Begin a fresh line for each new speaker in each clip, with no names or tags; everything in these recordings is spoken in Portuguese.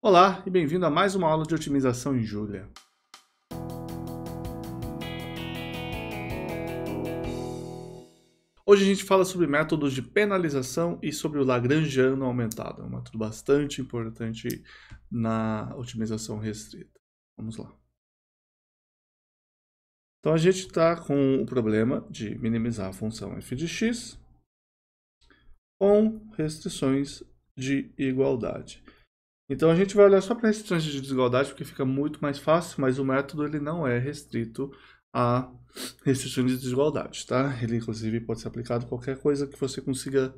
Olá e bem-vindo a mais uma aula de otimização em Julia. Hoje a gente fala sobre métodos de penalização e sobre o Lagrangiano aumentado, um método bastante importante na otimização restrita. Vamos lá. Então a gente está com o problema de minimizar a função f de x com restrições de igualdade. Então a gente vai olhar só para restrições de desigualdade porque fica muito mais fácil, mas o método ele não é restrito a restrições de desigualdade, tá? Ele inclusive pode ser aplicado a qualquer coisa que você consiga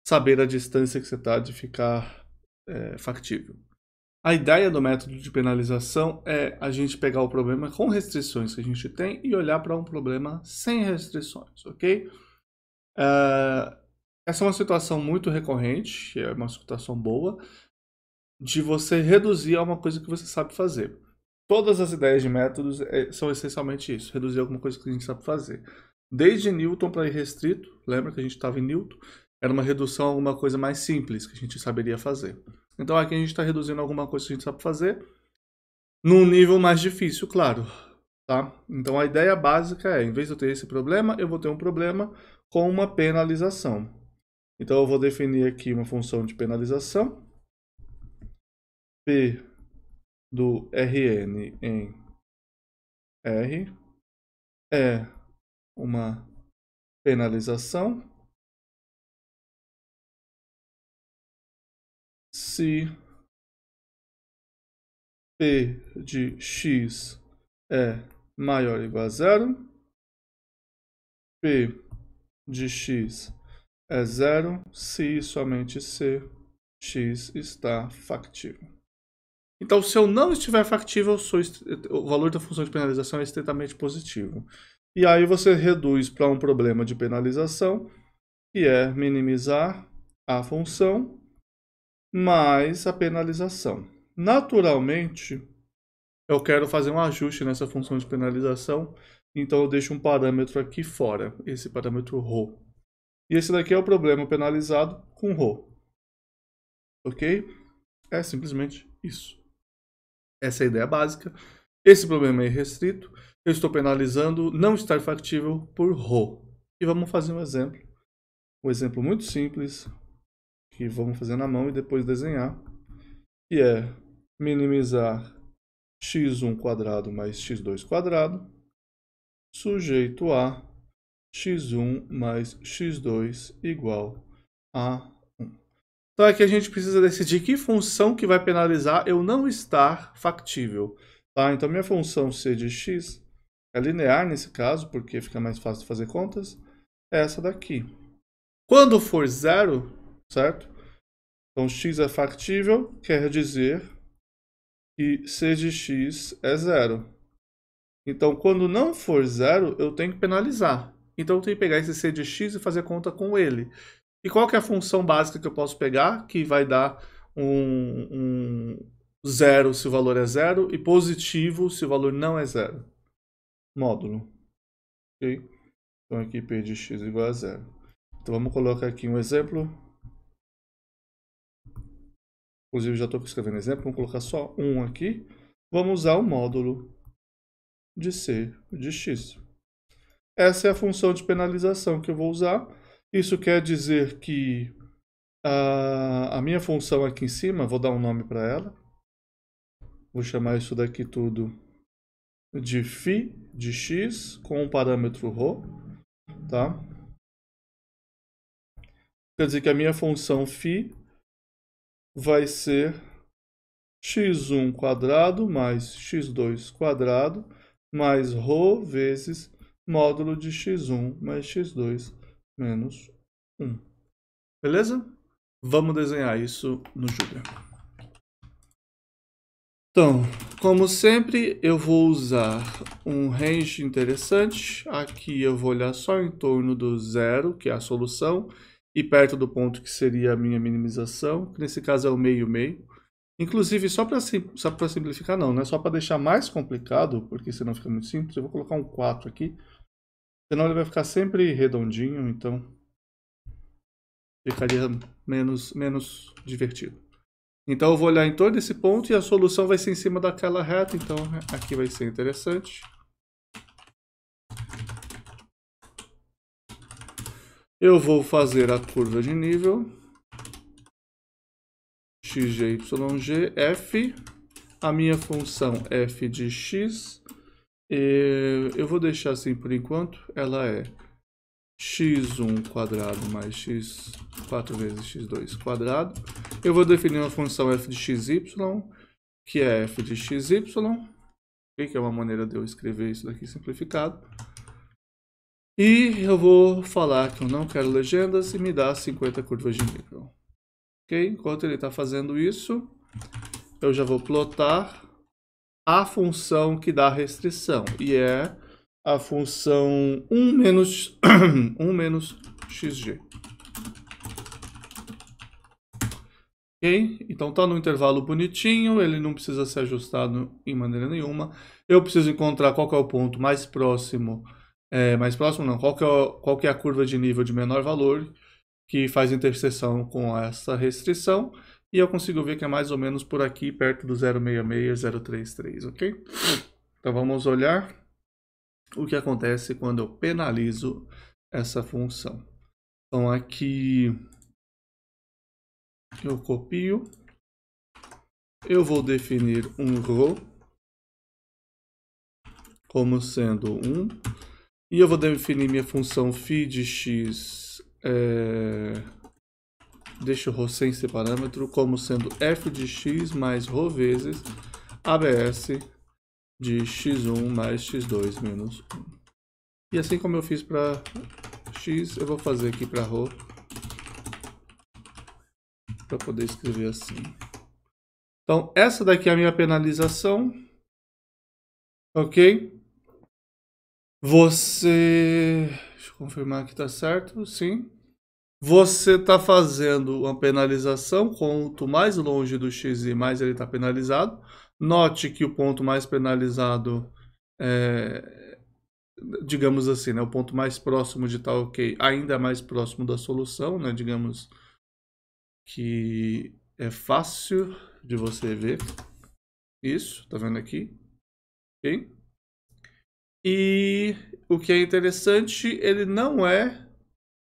saber a distância que você está de ficar factível. A ideia do método de penalização é a gente pegar o problema com restrições que a gente tem e olhar para um problema sem restrições, ok? Essa é uma situação muito recorrente, é uma situação boa, de você reduzir a uma coisa que você sabe fazer. Todas as ideias de métodos são essencialmente isso, reduzir alguma coisa que a gente sabe fazer. Desde Newton para irrestrito, lembra que a gente estava em Newton, era uma redução a alguma coisa mais simples que a gente saberia fazer. Então aqui a gente está reduzindo alguma coisa que a gente sabe fazer num nível mais difícil, claro. Tá? Então a ideia básica é, em vez de eu ter esse problema, eu vou ter um problema com uma penalização. Então eu vou definir aqui uma função de penalização, P do Rn em R é uma penalização se P de x é maior ou igual a zero, P de x é zero se e somente se x está factível. Então, se eu não estiver factível, o valor da função de penalização é estritamente positivo. E aí você reduz para um problema de penalização, que é minimizar a função mais a penalização. Naturalmente, eu quero fazer um ajuste nessa função de penalização, então eu deixo um parâmetro aqui fora, esse parâmetro ρ. E esse daqui é o problema penalizado com ρ. Ok? É simplesmente isso. Essa é a ideia básica. Esse problema é irrestrito. Eu estou penalizando não estar factível por ρ. E vamos fazer um exemplo. Um exemplo muito simples, que vamos fazer na mão e depois desenhar, que é minimizar x1² mais x2² sujeito a x1 mais x2 igual a 1. Então aqui a gente precisa decidir que função que vai penalizar eu não estar factível. Tá? Então minha função c de x é linear nesse caso, porque fica mais fácil de fazer contas, é essa daqui. Quando for zero, certo? Então x é factível, quer dizer que c de x é zero. Então quando não for zero, eu tenho que penalizar. Então eu tenho que pegar esse c de x e fazer conta com ele. E qual que é a função básica que eu posso pegar, que vai dar um zero se o valor é zero e positivo se o valor não é zero? Módulo. Ok? Então aqui p de x igual a zero. Então vamos colocar aqui um exemplo. Inclusive já estou escrevendo exemplo, vamos colocar só um aqui. Vamos usar o módulo de c de x. Essa é a função de penalização que eu vou usar. Isso quer dizer que a minha função aqui em cima, vou dar um nome para ela. Vou chamar isso daqui tudo de φ de x com o parâmetro ρ. Tá? Quer dizer que a minha função φ vai ser x1² mais x2² mais ρ vezes módulo de x1 mais x2 menos 1. Beleza? Vamos desenhar isso no Julia. Então, como sempre, eu vou usar um range interessante. Aqui eu vou olhar só em torno do zero, que é a solução, e perto do ponto que seria a minha minimização, que nesse caso é o meio-meio. Inclusive, só para simplificar, não é só para deixar mais complicado, porque senão fica muito simples, eu vou colocar um 4 aqui. Senão ele vai ficar sempre redondinho, então ficaria menos divertido. Então eu vou olhar em todo esse ponto e a solução vai ser em cima daquela reta, então aqui vai ser interessante. Eu vou fazer a curva de nível xgyg, f, a minha função f de x, eu vou deixar assim por enquanto, ela é x1 quadrado mais x 4 vezes x2 quadrado. Eu vou definir uma função f de xy, que é f de xy, que é uma maneira de eu escrever isso daqui simplificado. E eu vou falar que eu não quero legendas e me dá 50 curvas de nível. Ok? Enquanto ele está fazendo isso, eu já vou plotar a função que dá restrição, e é a função 1 menos, 1 menos xg. Ok? Então está no intervalo bonitinho, ele não precisa ser ajustado em maneira nenhuma. Eu preciso encontrar qual que é o ponto mais próximo, não, qual que é a curva de nível de menor valor que faz interseção com essa restrição, e eu consigo ver que é mais ou menos por aqui, perto do 0,66, 0,33, ok? Então vamos olhar o que acontece quando eu penalizo essa função. Então aqui eu copio, eu vou definir um ρ como sendo 1, e eu vou definir minha função φ de x, deixa o ρ sem esse parâmetro, como sendo f de x mais ρ vezes abs de x1 mais x2 menos 1. E assim como eu fiz para x, eu vou fazer aqui para ρ, para poder escrever assim. Então, essa daqui é a minha penalização, ok? Deixa eu confirmar que está certo, sim. Você está fazendo uma penalização, quanto mais longe do xy, mais ele está penalizado. Note que o ponto mais penalizado, digamos assim, né, o ponto mais próximo de estar ok, ainda é mais próximo da solução, né, digamos que é fácil de você ver isso, tá vendo aqui? Ok? E o que é interessante, ele não é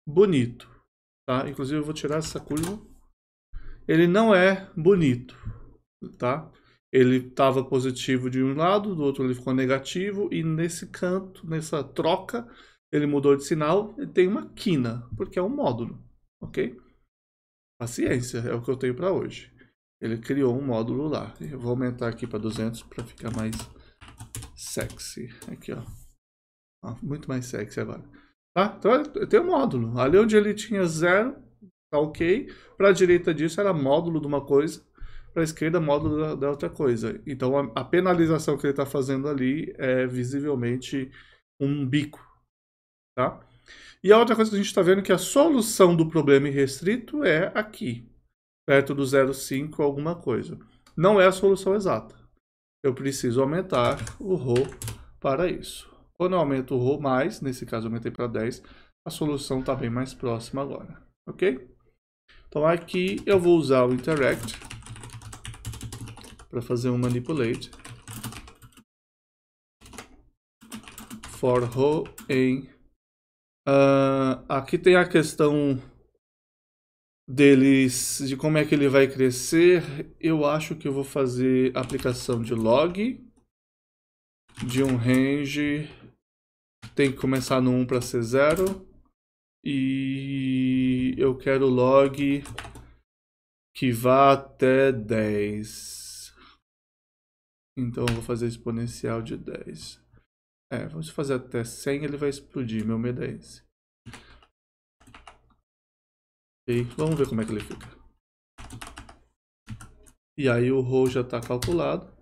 bonito, tá? Inclusive eu vou tirar essa curva. Ele não é bonito, tá? Ele estava positivo de um lado, do outro ele ficou negativo, e nesse canto, nessa troca, ele mudou de sinal e tem uma quina, porque é um módulo, ok? Paciência, é o que eu tenho para hoje. Ele criou um módulo lá. Eu vou aumentar aqui para 200 para ficar mais sexy. Aqui, ó. Muito mais sexy agora. Tá? Então eu tenho um módulo. Ali onde ele tinha 0, tá ok. Para a direita disso era módulo de uma coisa. Para a esquerda, módulo da outra coisa. Então a penalização que ele está fazendo ali é visivelmente um bico. Tá? E a outra coisa que a gente está vendo é que a solução do problema irrestrito é aqui, perto do 0,5 alguma coisa. Não é a solução exata. Eu preciso aumentar o ρ para isso. Quando eu aumento o ρ mais, nesse caso eu aumentei para 10, a solução está bem mais próxima agora. Ok? Então aqui eu vou usar o interact para fazer um manipulate for ρ em... aqui tem a questão deles, de como é que ele vai crescer. Eu acho que eu vou fazer aplicação de log de um range, tem que começar no 1 para ser 0, e eu quero log que vá até 10. Então eu vou fazer exponencial de 10. Vamos fazer até 100, ele vai explodir, meu medo é esse. Ok, vamos ver como é que ele fica. E aí o ρ já está calculado.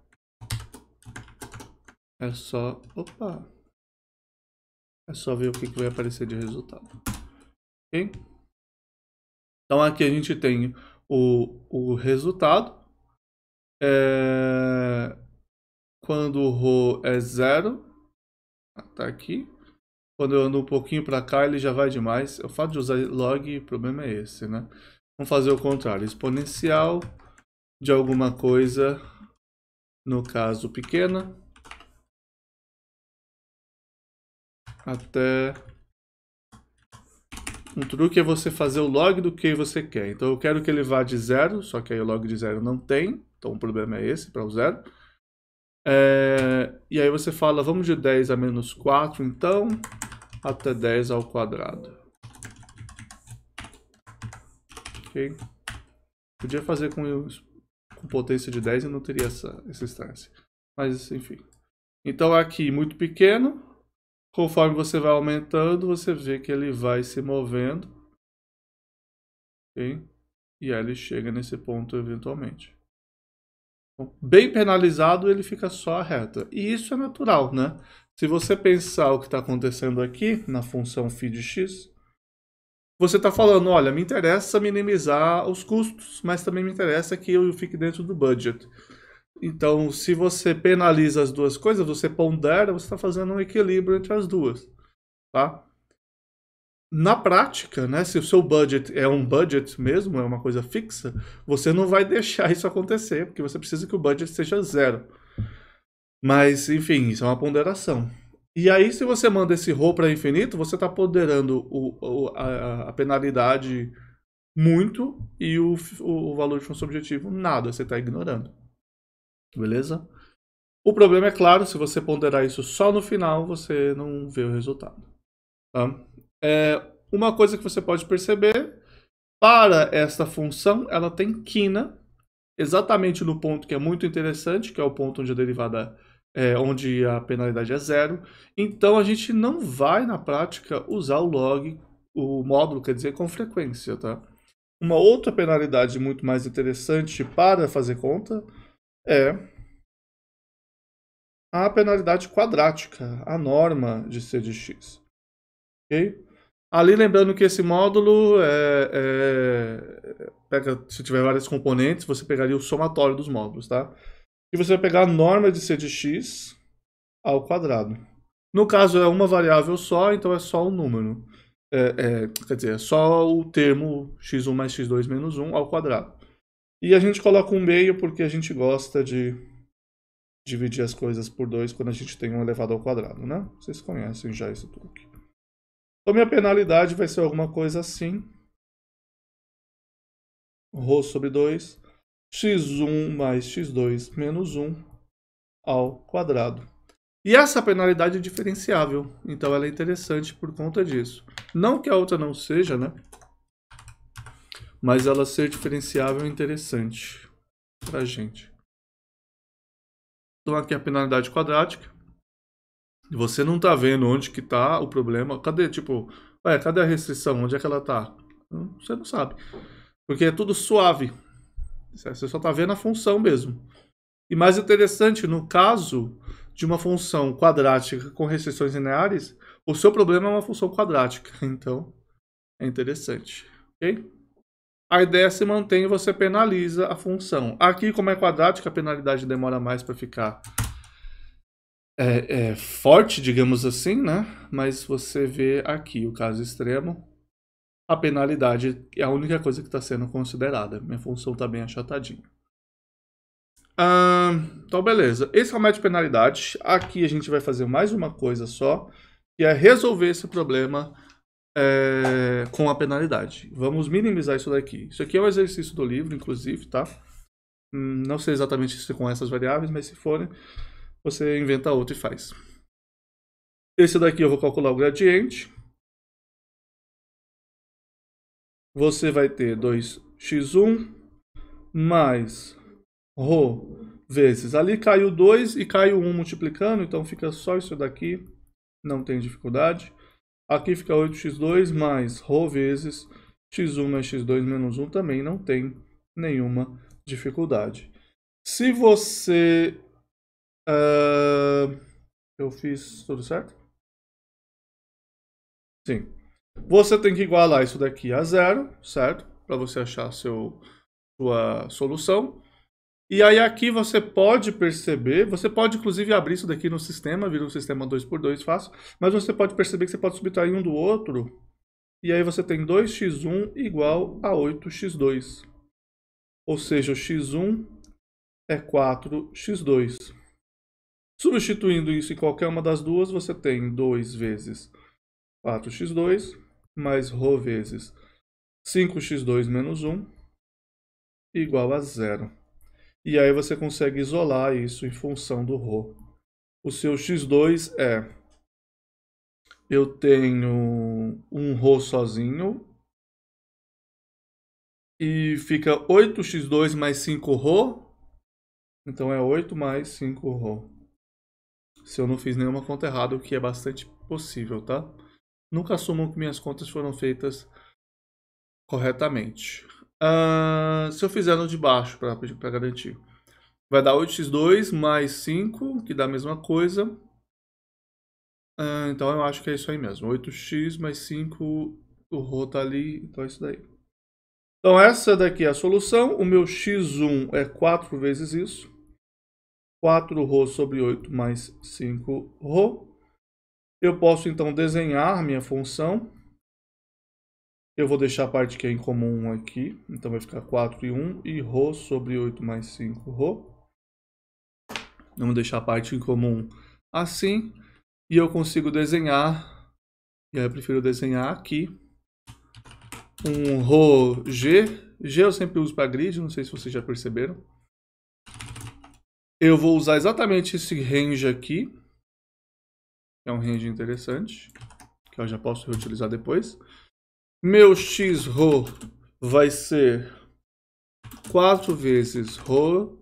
É só... Opa! É só ver o que vai aparecer de resultado. Ok? Então aqui a gente tem o resultado. Quando o ρ é 0, tá aqui. Quando eu ando um pouquinho para cá, ele já vai demais. O fato de usar log, o problema é esse, né? Vamos fazer o contrário. Exponencial de alguma coisa, no caso pequena, até... Um truque é você fazer o log do que você quer. Então eu quero que ele vá de 0, só que aí o log de 0 não tem. Então o problema é esse, para o 0. E aí você fala, vamos de 10 a menos 4, então, até 10 ao quadrado. Ok? Podia fazer com potência de 10 e não teria essa instância. Mas, enfim. Então aqui, muito pequeno. Conforme você vai aumentando, você vê que ele vai se movendo. Ok? E aí ele chega nesse ponto eventualmente. Bem penalizado, ele fica só a reta. E isso é natural, né? Se você pensar o que está acontecendo aqui na função feed_x, você está falando, olha, me interessa minimizar os custos, mas também me interessa que eu fique dentro do budget. Então, se você penaliza as duas coisas, você pondera, você está fazendo um equilíbrio entre as duas, tá? Na prática, né, se o seu budget é um budget mesmo, é uma coisa fixa, você não vai deixar isso acontecer, porque você precisa que o budget seja 0. Mas, enfim, isso é uma ponderação. E aí, se você manda esse row para infinito, você está ponderando a penalidade muito e o valor de função objetivo nada, você está ignorando. Beleza? O problema é claro, se você ponderar isso só no final, você não vê o resultado. Tá? Uma coisa que você pode perceber, para esta função, ela tem quina exatamente no ponto que é muito interessante, que é o ponto onde a derivada onde a penalidade é 0. Então a gente não vai na prática usar o log, o módulo, quer dizer, com frequência, tá? Uma outra penalidade muito mais interessante para fazer conta é a penalidade quadrática, a norma de C de x. Ok? Ali lembrando que esse módulo se tiver vários componentes, você pegaria o somatório dos módulos, tá? E você vai pegar a norma de C de x ao quadrado. No caso é uma variável só, então é só o número. Quer dizer, é só o termo x1 mais x2 menos 1 ao quadrado. E a gente coloca um meio porque a gente gosta de dividir as coisas por 2 quando a gente tem um elevado ao quadrado, né? Vocês conhecem já esse truque. Então minha penalidade vai ser alguma coisa assim. Rho sobre 2, x1 mais x2 menos 1 ao quadrado. E essa penalidade é diferenciável, então ela é interessante por conta disso. Não que a outra não seja, né? Mas ela ser diferenciável é interessante pra gente. Então aqui a penalidade quadrática. Você não tá vendo onde que tá o problema. Cadê, tipo, cadê a restrição? Onde é que ela tá? Você não sabe. Porque é tudo suave. Você só tá vendo a função mesmo. E mais interessante, no caso de uma função quadrática com restrições lineares, o seu problema é uma função quadrática. Então, é interessante. Ok? A ideia se mantém e você penaliza a função. Aqui, como é quadrática, a penalidade demora mais para ficar forte, digamos assim, né? Mas você vê aqui o caso extremo, a penalidade é a única coisa que está sendo considerada. Minha função está bem achatadinha. Então, beleza. Esse é o método de penalidade. Aqui a gente vai fazer mais uma coisa só, que é resolver esse problema com a penalidade. Vamos minimizar isso daqui. Isso aqui é um exercício do livro, inclusive, tá? Não sei exatamente se com essas variáveis, mas se forem, você inventa outro e faz. Esse daqui eu vou calcular o gradiente. Você vai ter 2x1 mais ρ vezes. Ali caiu 2 e caiu 1 multiplicando, então fica só isso daqui. Não tem dificuldade. Aqui fica 8x2 mais ρ vezes x1 mais x2 menos 1. Também não tem nenhuma dificuldade. Se você... eu fiz tudo certo? Sim. Você tem que igualar isso daqui a 0, certo? Para você achar sua solução. E aí aqui você pode perceber, você pode inclusive abrir isso daqui no sistema, vira um sistema 2x2 fácil, mas você pode perceber que você pode subtrair um do outro, e aí você tem 2x1 igual a 8x2. ou seja, o x1 é 4x2. Substituindo isso em qualquer uma das duas, você tem 2 vezes 4x2 mais ρ vezes 5x2 menos 1 igual a 0. E aí você consegue isolar isso em função do ρ. O seu x2 é... Eu tenho um ρ sozinho. E fica 8x2 mais 5ρ. Então é 8 mais 5ρ. Se eu não fiz nenhuma conta errada, o que é bastante possível, tá? Nunca assumam que minhas contas foram feitas corretamente. Se eu fizer no de baixo, para garantir, vai dar 8x2 mais 5, que dá a mesma coisa. Então eu acho que é isso aí mesmo. 8x mais 5, o ρ tá ali, então é isso daí. Então essa daqui é a solução. O meu x1 é 4 vezes isso. 4ρ sobre 8 mais 5ρ. Eu posso então desenhar minha função. Eu vou deixar a parte que é em comum aqui. Então vai ficar 4 e 1. E ρ sobre 8 mais 5ρ. Vamos deixar a parte em comum assim. E eu consigo desenhar. E aí eu prefiro desenhar aqui. Um ρ G. G eu sempre uso para grid. Não sei se vocês já perceberam. Eu vou usar exatamente esse range aqui. É um range interessante. Que eu já posso reutilizar depois. Meu x-ρ vai ser 4 vezes ρg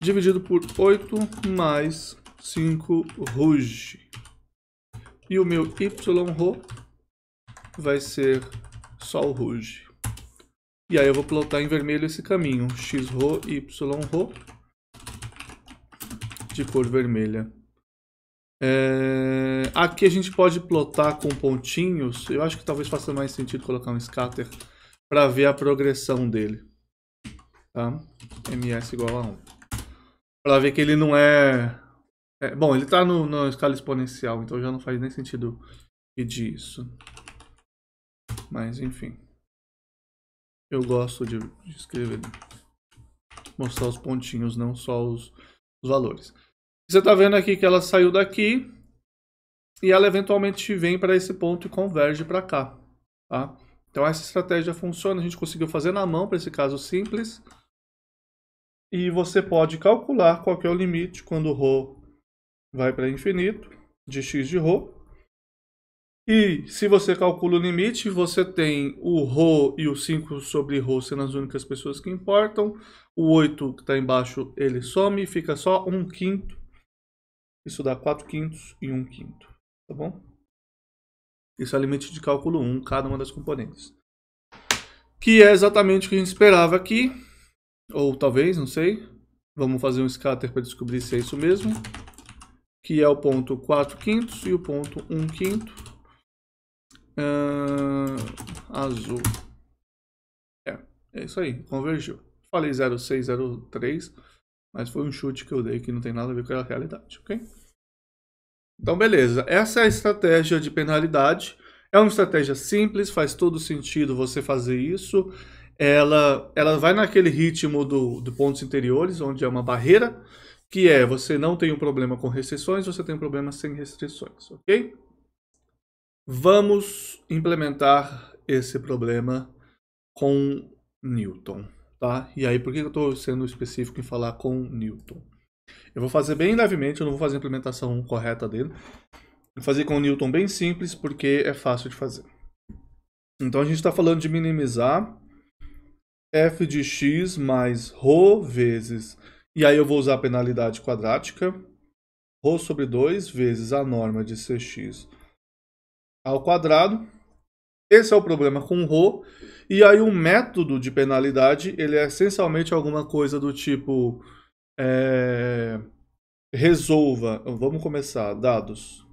dividido por 8 mais 5 ρg. E o meu y-ρ vai ser só o ρg. E aí eu vou plotar em vermelho esse caminho. x-ρ, y-ρ de cor vermelha. Aqui a gente pode plotar com pontinhos. Eu acho que talvez faça mais sentido colocar um scatter para ver a progressão dele. Tá? ms igual a 1. Para ver que ele não é... bom, ele está na escala exponencial, então já não faz nem sentido pedir isso. Mas enfim. Eu gosto de escrever, mostrar os pontinhos, não só os valores. Você está vendo aqui que ela saiu daqui e ela eventualmente vem para esse ponto e converge para cá. Tá? Então essa estratégia funciona, a gente conseguiu fazer na mão para esse caso simples. E você pode calcular qual que é o limite quando ρ vai para infinito de x de ρ. E se você calcula o limite, você tem o ρ e o 5 sobre ρ sendo as únicas pessoas que importam. O 8 que está embaixo, ele some e fica só 1/5. Isso dá 4/5 e 1/5, tá bom? Isso é o limite de cálculo 1, cada uma das componentes. Que é exatamente o que a gente esperava aqui. Ou talvez, não sei. Vamos fazer um scatter para descobrir se é isso mesmo. Que é o ponto 4/5 e o ponto 1/5. Azul. É isso aí, convergiu. Falei 0603. Mas foi um chute que eu dei que não tem nada a ver com a realidade, ok? Então, beleza. Essa é a estratégia de penalidade. É uma estratégia simples, faz todo sentido você fazer isso. Ela vai naquele ritmo do pontos interiores, onde é uma barreira, que é você não tem um problema com restrições, você tem um problema sem restrições, ok? Vamos implementar esse problema com Newton. Tá? E aí, por que eu estou sendo específico em falar com Newton? Eu vou fazer bem levemente, eu não vou fazer a implementação correta dele. Vou fazer com Newton bem simples, porque é fácil de fazer. Então a gente está falando de minimizar f de x mais ρ vezes... E aí eu vou usar a penalidade quadrática. ρ sobre 2 vezes a norma de cx ao quadrado. Esse é o problema com ρ. E aí o método de penalidade, ele é essencialmente alguma coisa do tipo... resolva... Vamos começar. Dados.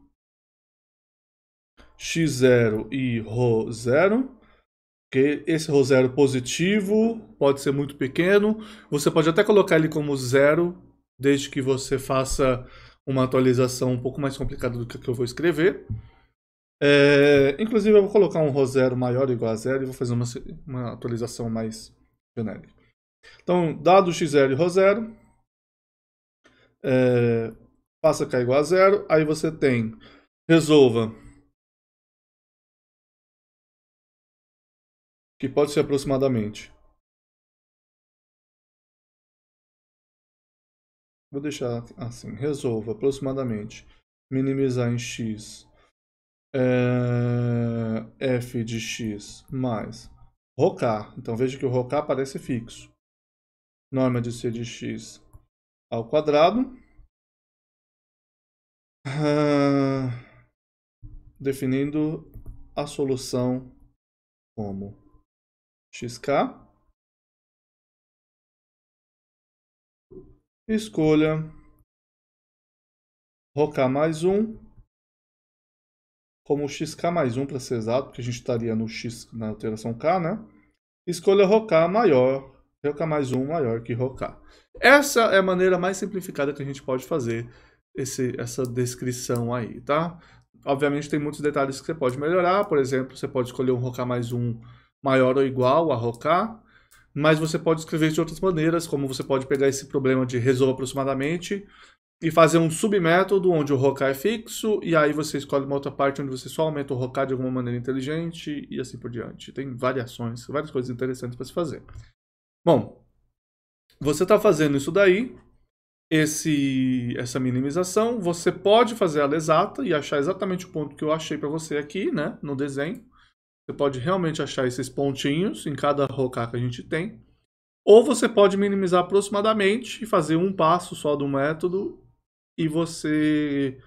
x0 e ρ0. Okay? Esse ρ0 positivo pode ser muito pequeno. Você pode até colocar ele como 0, desde que você faça uma atualização um pouco mais complicada do que eu vou escrever. Inclusive eu vou colocar um ρ0 maior ou igual a 0 e vou fazer uma atualização mais genérica. Então, dado x0 e ρ0, faça k igual a 0, aí você tem, resolva, que pode ser aproximadamente. Vou deixar assim, resolva aproximadamente, minimizar em x, f de x mais ρk. Então veja que o ρk parece fixo. Norma de c de x ao quadrado. Definindo a solução como xk. Escolha ρk mais 1 como xk mais 1 para ser exato, porque a gente estaria no x na alteração k, né? Escolha ρk maior, ρk mais 1 maior que ρk. Essa é a maneira mais simplificada que a gente pode fazer essa descrição aí, tá? Obviamente tem muitos detalhes que você pode melhorar, por exemplo, você pode escolher um ρk mais 1 maior ou igual a ρk, mas você pode escrever de outras maneiras, como você pode pegar esse problema de resolva aproximadamente e fazer um submétodo onde o ρk é fixo, e aí você escolhe uma outra parte onde você só aumenta o ρk de alguma maneira inteligente, e assim por diante. Tem variações, várias coisas interessantes para se fazer. Bom, você está fazendo isso daí, essa minimização, você pode fazer ela exata e achar exatamente o ponto que eu achei para você aqui, né, no desenho. Você pode realmente achar esses pontinhos em cada ρk que a gente tem. Ou você pode minimizar aproximadamente e fazer um passo só do método e você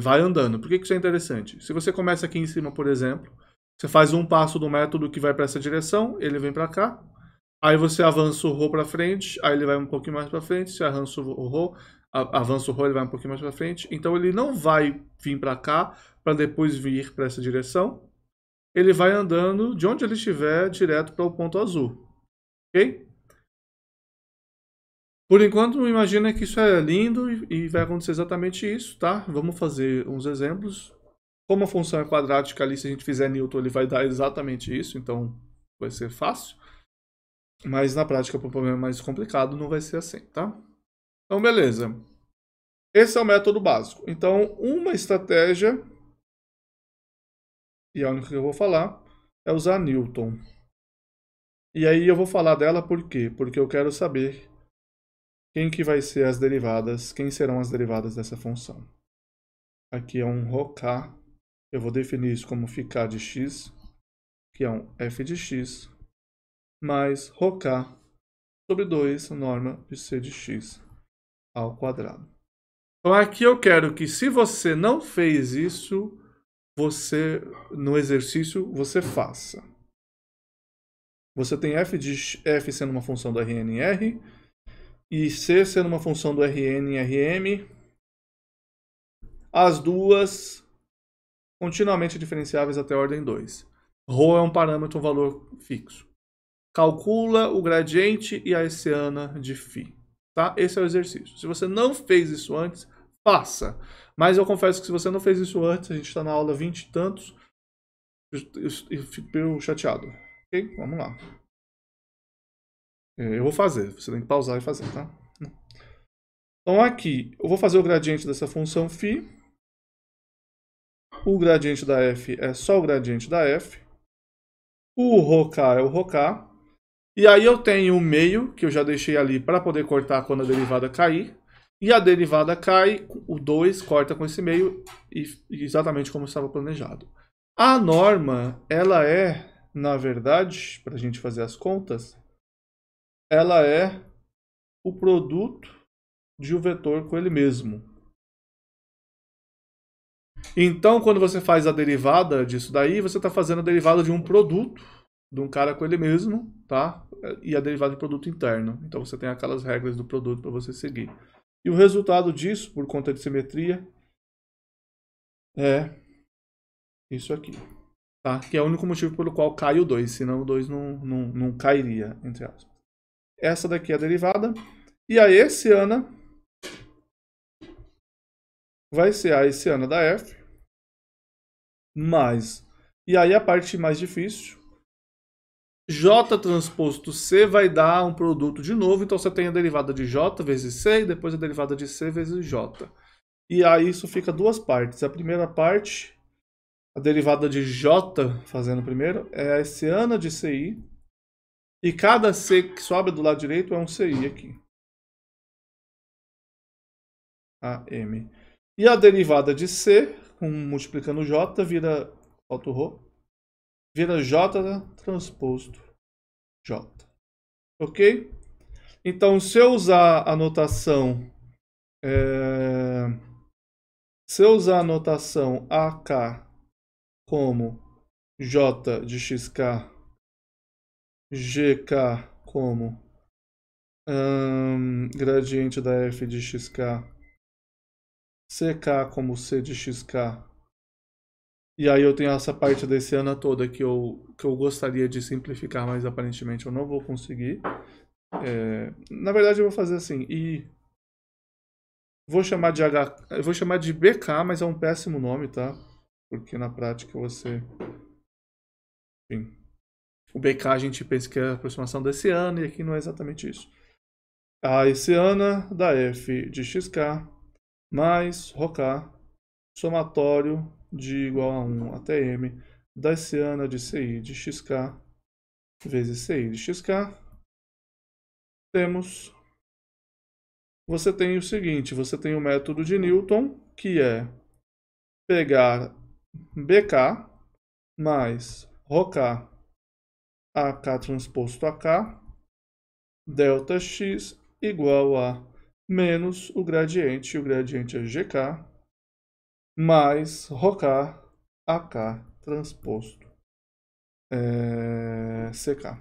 vai andando. Por que isso é interessante? Se você começa aqui em cima, por exemplo, você faz um passo do método que vai para essa direção, ele vem para cá. Aí você avança o ρ para frente, aí ele vai um pouquinho mais para frente. Se avança o ρ, ele vai um pouquinho mais para frente. Então ele não vai vir para cá para depois vir para essa direção. Ele vai andando de onde ele estiver direto para o ponto azul. Ok? Por enquanto, imagina que isso é lindo e vai acontecer exatamente isso, tá? Vamos fazer uns exemplos. Como a função é quadrática ali, se a gente fizer Newton, ele vai dar exatamente isso, então vai ser fácil. Mas na prática, para um problema mais complicado, não vai ser assim, tá? Então, beleza. Esse é o método básico. Então, uma estratégia, e a única que eu vou falar, é usar Newton. E aí eu vou falar dela por quê? Porque eu quero saber quem que vai ser as derivadas, quem serão as derivadas dessa função. Aqui é um ρk, eu vou definir isso como φ de x, que é um f de x, mais ρk sobre 2 norma de c de x ao quadrado. Então aqui eu quero que, se você não fez isso, você, no exercício, você faça. Você tem f sendo uma função do Rn em R, e c sendo uma função do Rn em Rm, as duas continuamente diferenciáveis até a ordem 2. Rho é um parâmetro, um valor fixo. Calcula o gradiente e a hessiana de φ. Tá? Esse é o exercício. Se você não fez isso antes, faça. Mas eu confesso que se você não fez isso antes, a gente está na aula 20 e tantos, eu fico chateado. Ok? Vamos lá. Eu vou fazer, você tem que pausar e fazer, tá? Então aqui, eu vou fazer o gradiente dessa função φ. O gradiente da f é só o gradiente da f. O ρk é o ρk. E aí eu tenho o meio, que eu já deixei ali para poder cortar quando a derivada cair. E a derivada cai, o 2 corta com esse meio, exatamente como estava planejado. A norma, ela é, na verdade, para a gente fazer as contas, ela é o produto de um vetor com ele mesmo. Então, quando você faz a derivada disso daí, você está fazendo a derivada de um produto, de um cara com ele mesmo, tá? E a derivada de produto interno. Então, você tem aquelas regras do produto para você seguir. E o resultado disso, por conta de simetria, é isso aqui. Tá? Que é o único motivo pelo qual cai o 2, senão o 2 não cairia, entre aspas. Essa daqui é a derivada. E a hessiana vai ser a hessiana da f, mais... E aí a parte mais difícil, J transposto C vai dar um produto de novo, então você tem a derivada de J vezes C e depois a derivada de C vezes J. E aí isso fica duas partes. A primeira parte, a derivada de J, fazendo primeiro, é a hessiana de CI. E cada C que sobra do lado direito é um CI aqui. AM. E a derivada de C, multiplicando J, vira, falta o Rho, vira J transposto J. Ok? Então, se eu usar a notação AK como J de XK, GK como gradiente da F de XK, CK como C de XK, e aí eu tenho essa parte da hessiana toda que eu gostaria de simplificar, mas aparentemente eu não vou conseguir. Na verdade eu vou fazer assim, e vou chamar de eu vou chamar de BK, mas é um péssimo nome, tá? Porque na prática você... Enfim. O BK a gente pensa que é a aproximação da hessiana, e aqui não é exatamente isso. A hessiana da F de XK mais ρK, somatório de igual a 1 até M, da hessiana de CI de XK vezes CI de XK. Você tem o seguinte, você tem o método de Newton, que é pegar BK mais ρK AK transposto AK, delta X igual a menos o gradiente é GK, mais ρK AK transposto CK.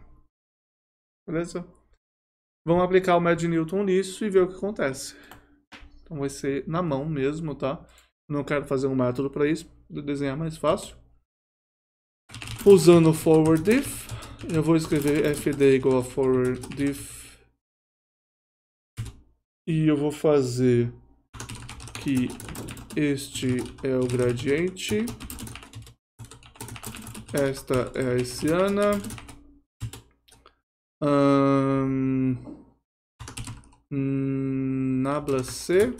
Beleza? Vamos aplicar o método de Newton nisso e ver o que acontece. Então vai ser na mão mesmo, tá? Não quero fazer um método para isso, vou desenhar mais fácil. Usando o forward diff, eu vou escrever fd igual a forward diff. E eu vou fazer que este é o gradiente. Esta é a hessiana. Nabla C.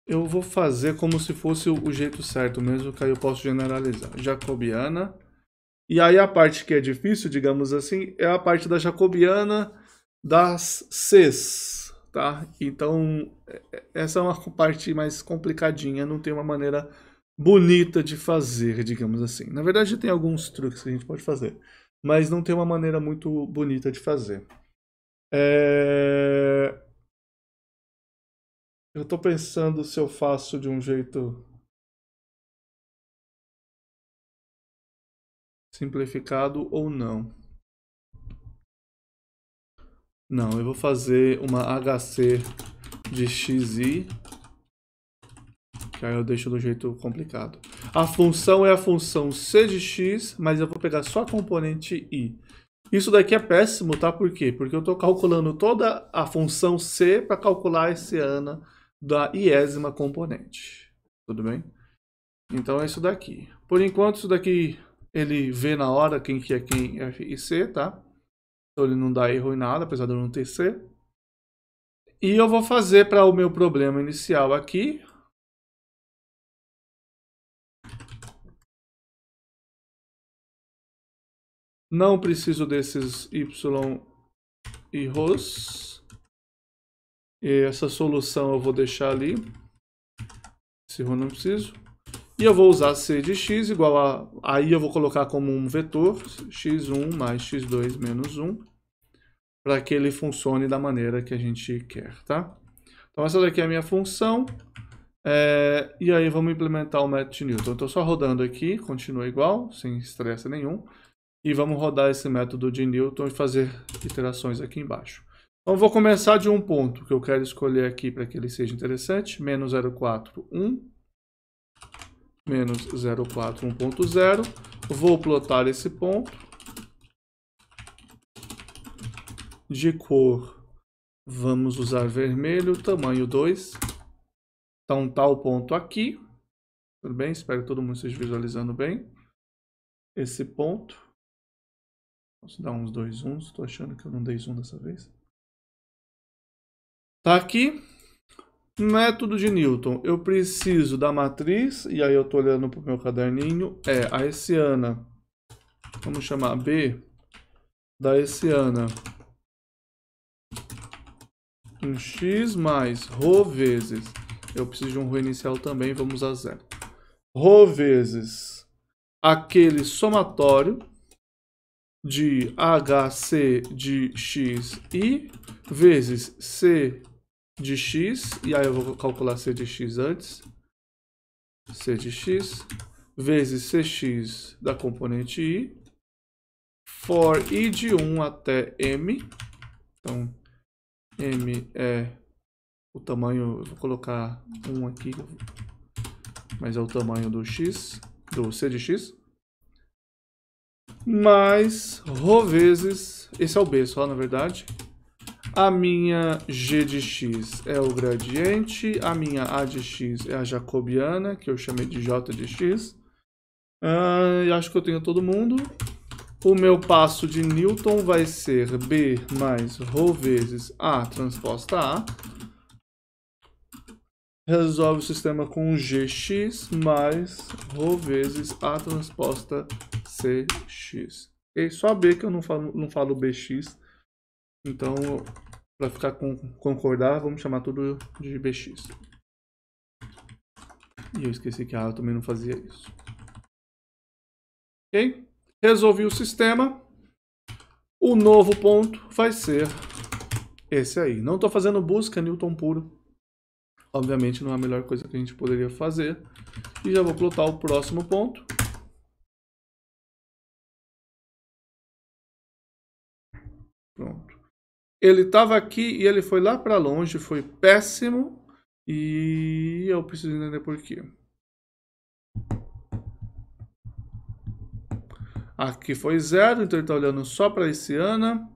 Eu vou fazer como se fosse o jeito certo mesmo, que aí eu posso generalizar. Jacobiana. E aí a parte que é difícil, digamos assim, é a parte da jacobiana das Cs, tá? Então, essa é uma parte mais complicadinha, não tem uma maneira bonita de fazer, digamos assim. Na verdade, tem alguns truques que a gente pode fazer, mas não tem uma maneira muito bonita de fazer. Eu tô pensando se eu faço de um jeito simplificado ou não. Não, eu vou fazer uma HC de XI, que aí eu deixo do jeito complicado. A função é a função C de X, mas eu vou pegar só a componente I. Isso daqui é péssimo, tá? Por quê? Porque eu estou calculando toda a função C para calcular a hessiana da iésima componente. Tudo bem? Então é isso daqui. Por enquanto, isso daqui ele vê na hora quem que é quem, F e C, tá? Então ele não dá erro em nada, apesar de eu não ter C. E eu vou fazer para o meu problema inicial aqui. Não preciso desses Y e Rhos. E essa solução eu vou deixar ali. Esse Rho não preciso. E eu vou usar C de X igual a... Aí eu vou colocar como um vetor, x1 mais x2 menos 1, para que ele funcione da maneira que a gente quer, tá? Então essa daqui é a minha função. E aí vamos implementar o método de Newton. Estou só rodando aqui, continua igual, sem estresse nenhum. E vamos rodar esse método de Newton e fazer iterações aqui embaixo. Então vou começar de um ponto que eu quero escolher aqui para que ele seja interessante. Menos 0,4, 1. Menos 0,4, 1.0. Vou plotar esse ponto. De cor, vamos usar vermelho, tamanho 2. Então, tal ponto aqui. Tudo bem? Espero que todo mundo esteja visualizando bem esse ponto. Posso dar uns 2 zooms. Estou achando que eu não dei zoom dessa vez. Tá aqui. Método de Newton. Eu preciso da matriz. E aí eu estou olhando para o meu caderninho. É a hessiana. Vamos chamar B da hessiana em x mais ρ vezes. Eu preciso de um ρ inicial também. Vamos a 0. ρ vezes aquele somatório de HC de xi vezes C de x, e aí eu vou calcular C de x antes, C de x, vezes Cx da componente i, for i de 1 até m, então m é o tamanho, eu vou colocar 1 aqui, mas é o tamanho do x, do C de x, mais ρ vezes, esse é o B só na verdade, a minha g de x é o gradiente, a minha a de x é a jacobiana, que eu chamei de j de x. Acho que eu tenho todo mundo. O meu passo de Newton vai ser B mais ρ vezes A transposta A. Resolve o sistema com gx mais ρ vezes A transposta cx. E só B que eu não falo bx. Então, para ficar concordar, vamos chamar tudo de bx. E eu esqueci que a eu também não fazia isso. Ok? Resolvi o sistema. O novo ponto vai ser esse aí. Não estou fazendo busca Newton puro. Obviamente não é a melhor coisa que a gente poderia fazer. E já vou plotar o próximo ponto. Pronto. Ele estava aqui e ele foi lá para longe, foi péssimo. E eu preciso entender por quê. Aqui foi 0, então ele está olhando só para a hessiana.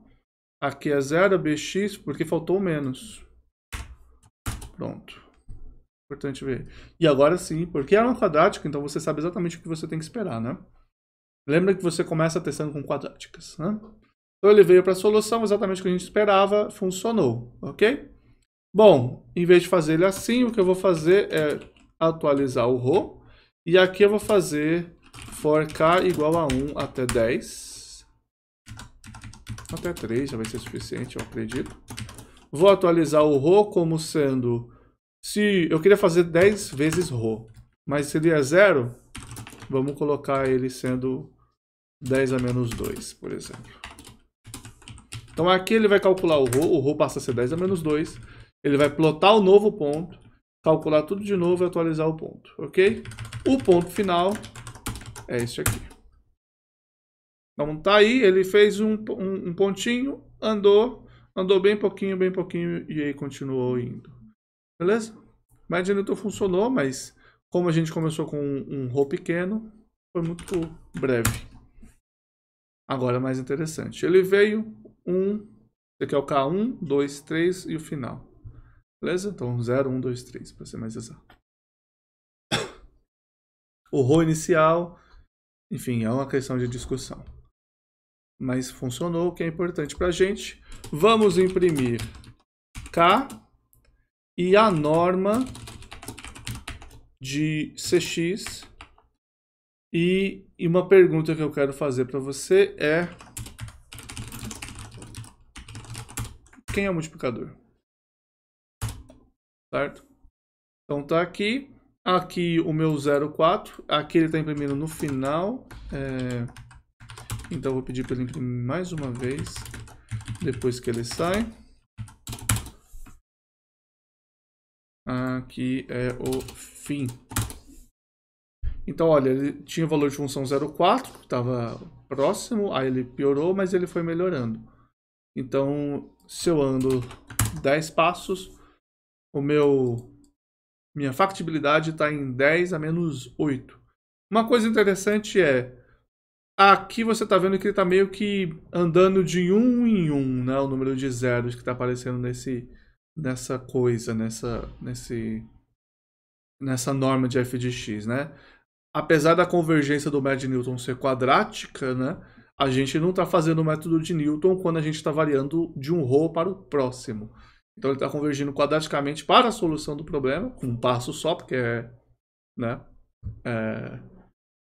Aqui é 0, bx, porque faltou menos. Pronto. Importante ver. E agora sim, porque é uma quadrática, então você sabe exatamente o que você tem que esperar, né? Lembra que você começa testando com quadráticas, né? Então ele veio para a solução, exatamente o que a gente esperava, funcionou, ok? Bom, em vez de fazer ele assim, o que eu vou fazer é atualizar o ρ. E aqui eu vou fazer for k igual a 1 até 10. Até 3 já vai ser suficiente, eu acredito. Vou atualizar o ρ como sendo... Se eu queria fazer 10 vezes ρ, mas se ele é 0, vamos colocar ele sendo 10 a menos 2, por exemplo. Então aqui ele vai calcular o ρ passa a ser 10 a menos 2. Ele vai plotar o novo ponto, calcular tudo de novo e atualizar o ponto, ok? O ponto final é este aqui. Então tá aí, ele fez um pontinho, andou bem pouquinho, e aí continuou indo. Beleza? Média Newton funcionou, mas como a gente começou com um ρ pequeno, foi muito breve. Agora mais interessante. Ele veio esse aqui é o K1, 2, 3 e o final. Beleza? Então 0, 1, 2, 3, para ser mais exato. O ρ inicial, enfim, é uma questão de discussão. Mas funcionou, o que é importante para a gente. Vamos imprimir K e a norma de Cx. E uma pergunta que eu quero fazer para você é: quem é o multiplicador? Certo? Então tá aqui. Aqui o meu 0,4. Aqui ele está imprimindo no final. Então eu vou pedir para ele imprimir mais uma vez. Depois que ele sai. Aqui é o fim. Então, olha, ele tinha o valor de função 0,4, que estava próximo, aí ele piorou, mas ele foi melhorando. Então, se eu ando 10 passos, minha factibilidade está em 10 a menos 8. Uma coisa interessante é, aqui você está vendo que ele está meio que andando de 1 em 1, né? O número de zeros que está aparecendo nessa coisa, nessa norma de f de x, né? Apesar da convergência do método de Newton ser quadrática, né? A gente não está fazendo o método de Newton quando a gente está variando de um ρ para o próximo. Então ele está convergindo quadraticamente para a solução do problema, com um passo só, porque né,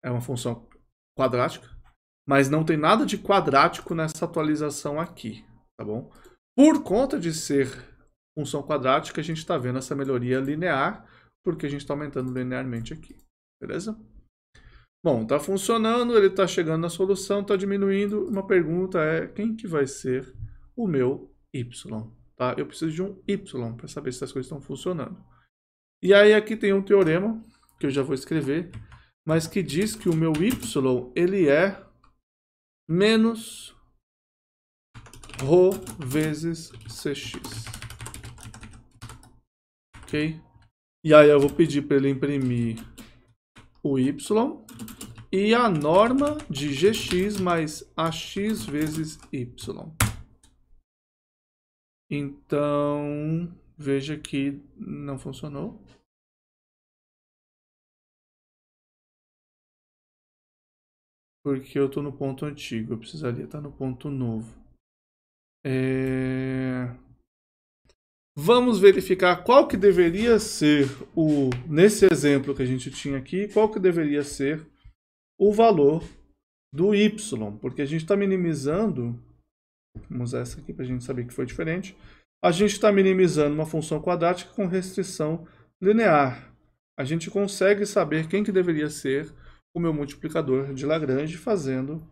é uma função quadrática. Mas não tem nada de quadrático nessa atualização aqui, tá bom? Por conta de ser função quadrática, a gente está vendo essa melhoria linear, porque a gente está aumentando linearmente aqui, beleza? Bom, está funcionando, ele está chegando na solução, está diminuindo. Uma pergunta é, quem que vai ser o meu y? Tá? Eu preciso de um y para saber se as coisas estão funcionando. E aí aqui tem um teorema, que eu já vou escrever, mas que diz que o meu y, ele é menos ρ vezes cx. Ok? E aí eu vou pedir para ele imprimir o y e a norma de gx mais ax vezes y. Então, veja que não funcionou. Porque eu estou no ponto antigo, eu precisaria estar no ponto novo. Vamos verificar qual que deveria ser nesse exemplo que a gente tinha aqui, qual que deveria ser o valor do y, porque a gente está minimizando, vamos usar essa aqui para a gente saber que foi diferente, a gente está minimizando uma função quadrática com restrição linear. A gente consegue saber quem que deveria ser o meu multiplicador de Lagrange fazendo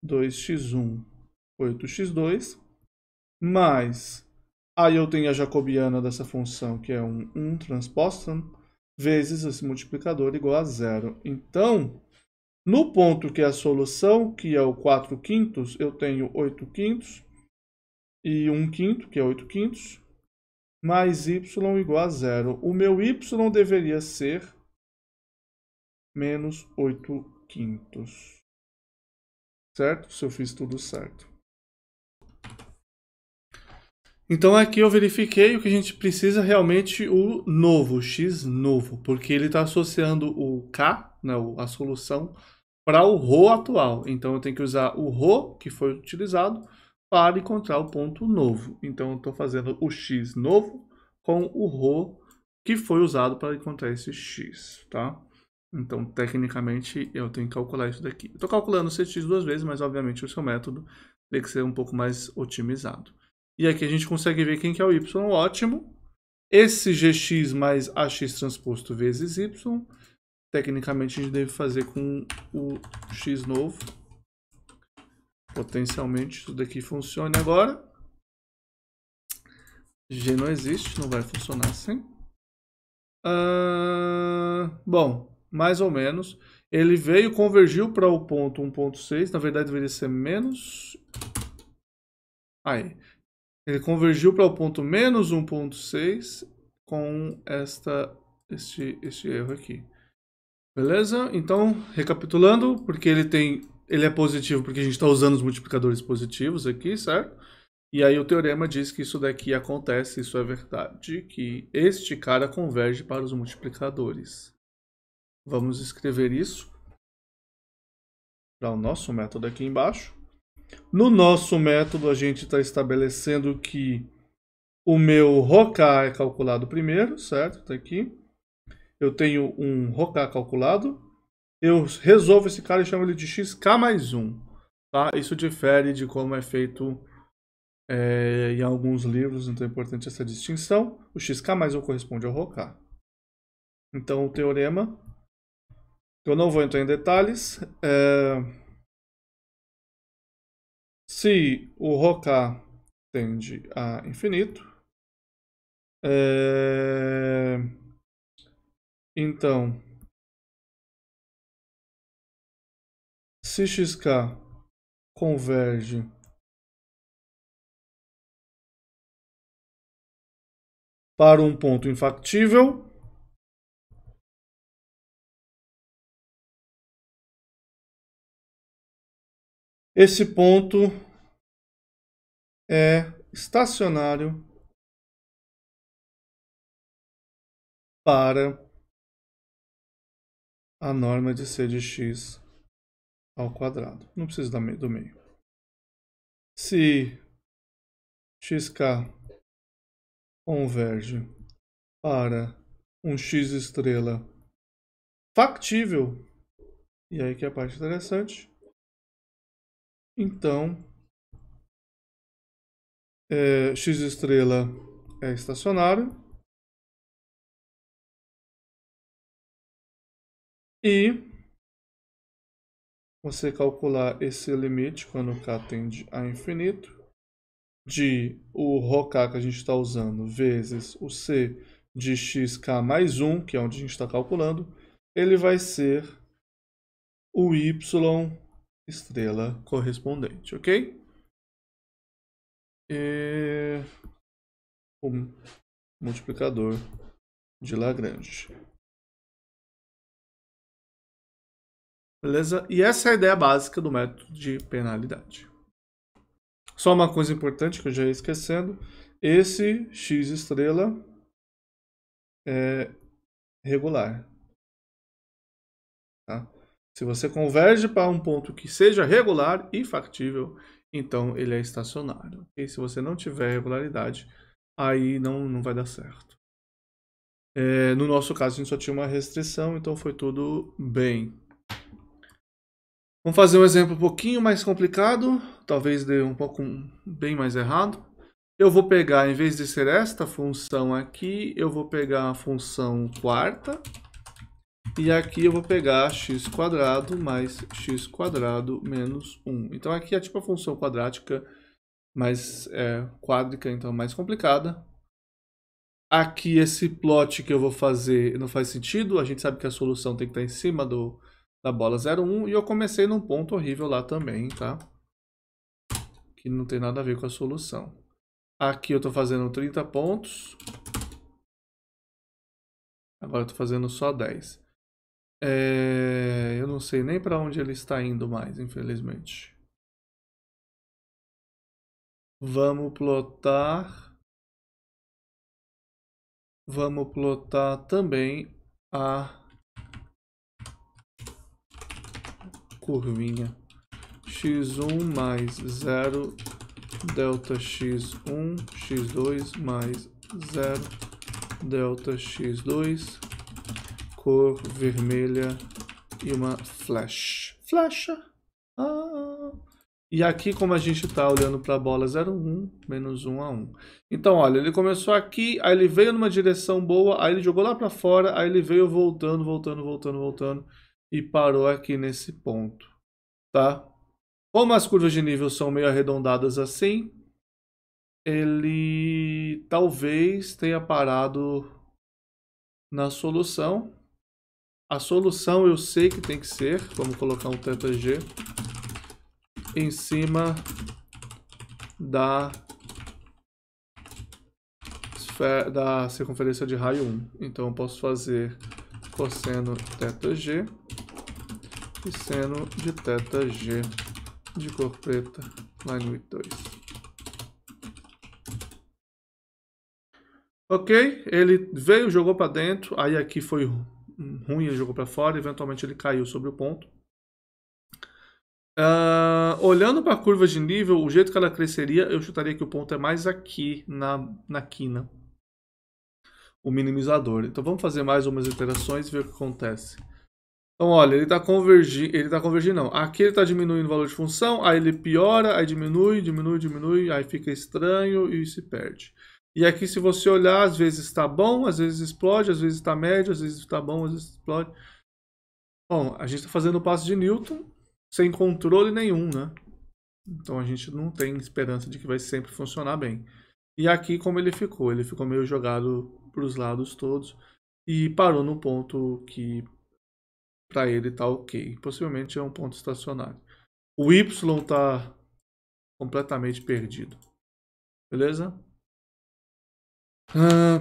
2x1, 8x2, mais, aí eu tenho a jacobiana dessa função, que é um 1 transpostam, vezes esse multiplicador igual a 0. Então, no ponto que é a solução, que é o 4 quintos, eu tenho 8 quintos e 1 quinto, que é 8 quintos, mais y igual a 0. O meu y deveria ser menos 8 quintos. Certo? Se eu fiz tudo certo. Então aqui eu verifiquei o que a gente precisa realmente, o novo, o x novo, porque ele está associando o k, né, a solução, para o ρ atual. Então eu tenho que usar o ρ que foi utilizado para encontrar o ponto novo. Então eu estou fazendo o x novo com o ρ que foi usado para encontrar esse x, tá? Então, tecnicamente, eu tenho que calcular isso daqui. Eu estou calculando o cx duas vezes, mas obviamente o seu método tem que ser um pouco mais otimizado. E aqui a gente consegue ver quem que é o y, ótimo. Esse gx mais ax transposto vezes y, tecnicamente a gente deve fazer com o x novo. Potencialmente isso daqui funcione agora. G não existe, não vai funcionar assim. Bom, mais ou menos. Ele veio, convergiu para o ponto 1.6, na verdade deveria ser menos... Aí. Ele convergiu para o ponto menos 1.6 com este erro aqui. Beleza? Então, recapitulando, porque ele é positivo porque a gente está usando os multiplicadores positivos aqui, certo? E aí o teorema diz que isso daqui acontece, isso é verdade, que este cara converge para os multiplicadores. Vamos escrever isso para o nosso método aqui embaixo. No nosso método, a gente está estabelecendo que o meu ρk é calculado primeiro, certo? Está aqui. Eu tenho um ρk calculado. Eu resolvo esse cara e chamo ele de xk mais 1. Tá? Isso difere de como é feito em alguns livros, então é importante essa distinção. O xk mais 1 corresponde ao ρk. Então, o teorema, eu não vou entrar em detalhes, se o ρk tende a infinito, então, se xk converge para um ponto infactível, esse ponto é estacionário para a norma de c de x ao quadrado. Não precisa do meio. Se xk converge para um x estrela factível, e aí que é a parte interessante, então x estrela é estacionário e você calcular esse limite quando k tende a infinito de o ρk que a gente está usando vezes o c de xk mais 1, que é onde a gente está calculando, ele vai ser o y estrela correspondente, ok? E o multiplicador de Lagrange. Beleza? E essa é a ideia básica do método de penalidade. Só uma coisa importante que eu já ia esquecendo. Esse x estrela é regular. Tá? Se você converge para um ponto que seja regular e factível, então ele é estacionário. E se você não tiver regularidade, aí não vai dar certo. No nosso caso, a gente só tinha uma restrição, então foi tudo bem. Vamos fazer um exemplo um pouquinho mais complicado, talvez dê um pouco bem mais errado. Eu vou pegar, em vez de ser esta função aqui, eu vou pegar a função quarta. E aqui eu vou pegar x² mais x² menos 1. Então aqui é tipo a função quadrática, mas quádrica, então mais complicada. Aqui esse plot que eu vou fazer não faz sentido, a gente sabe que a solução tem que estar em cima da bola 0,1, e eu comecei num ponto horrível lá também, tá? Que não tem nada a ver com a solução. Aqui eu estou fazendo 30 pontos. Agora eu estou fazendo só 10. Eu não sei nem para onde ele está indo mais, infelizmente. Vamos plotar também a curvinha x1 mais 0 delta x1, x2 mais 0 delta x2, cor vermelha e uma flecha. E aqui, como a gente está olhando para a bola 0,1, menos 1 a 1. Então, olha, ele começou aqui, aí ele veio numa direção boa, aí ele jogou lá para fora, aí ele veio voltando, e parou aqui nesse ponto, tá? Como as curvas de nível são meio arredondadas assim, ele talvez tenha parado na solução. A solução eu sei que tem que ser, vamos colocar um θg em cima da circunferência de raio 1. Então eu posso fazer cosseno θg e seno de θg de cor preta, line width 2. Ok, ele veio, jogou para dentro, aí aqui foi ruim, ele jogou para fora, eventualmente ele caiu sobre o ponto. Olhando para a curva de nível, o jeito que ela cresceria, eu chutaria que o ponto é mais aqui na quina, o minimizador. Então vamos fazer mais umas iterações e ver o que acontece. Então olha, ele está convergindo não. Aqui ele está diminuindo o valor de função, aí ele piora, aí diminui, aí fica estranho e se perde. E aqui, se você olhar, às vezes está bom, às vezes explode, às vezes está médio, às vezes está bom, às vezes explode. Bom, a gente está fazendo o passo de Newton sem controle nenhum, né? Então a gente não tem esperança de que vai sempre funcionar bem. E aqui, como ele ficou meio jogado para os lados todos e parou no ponto que para ele está ok. Possivelmente é um ponto estacionário. O Y está completamente perdido. Beleza?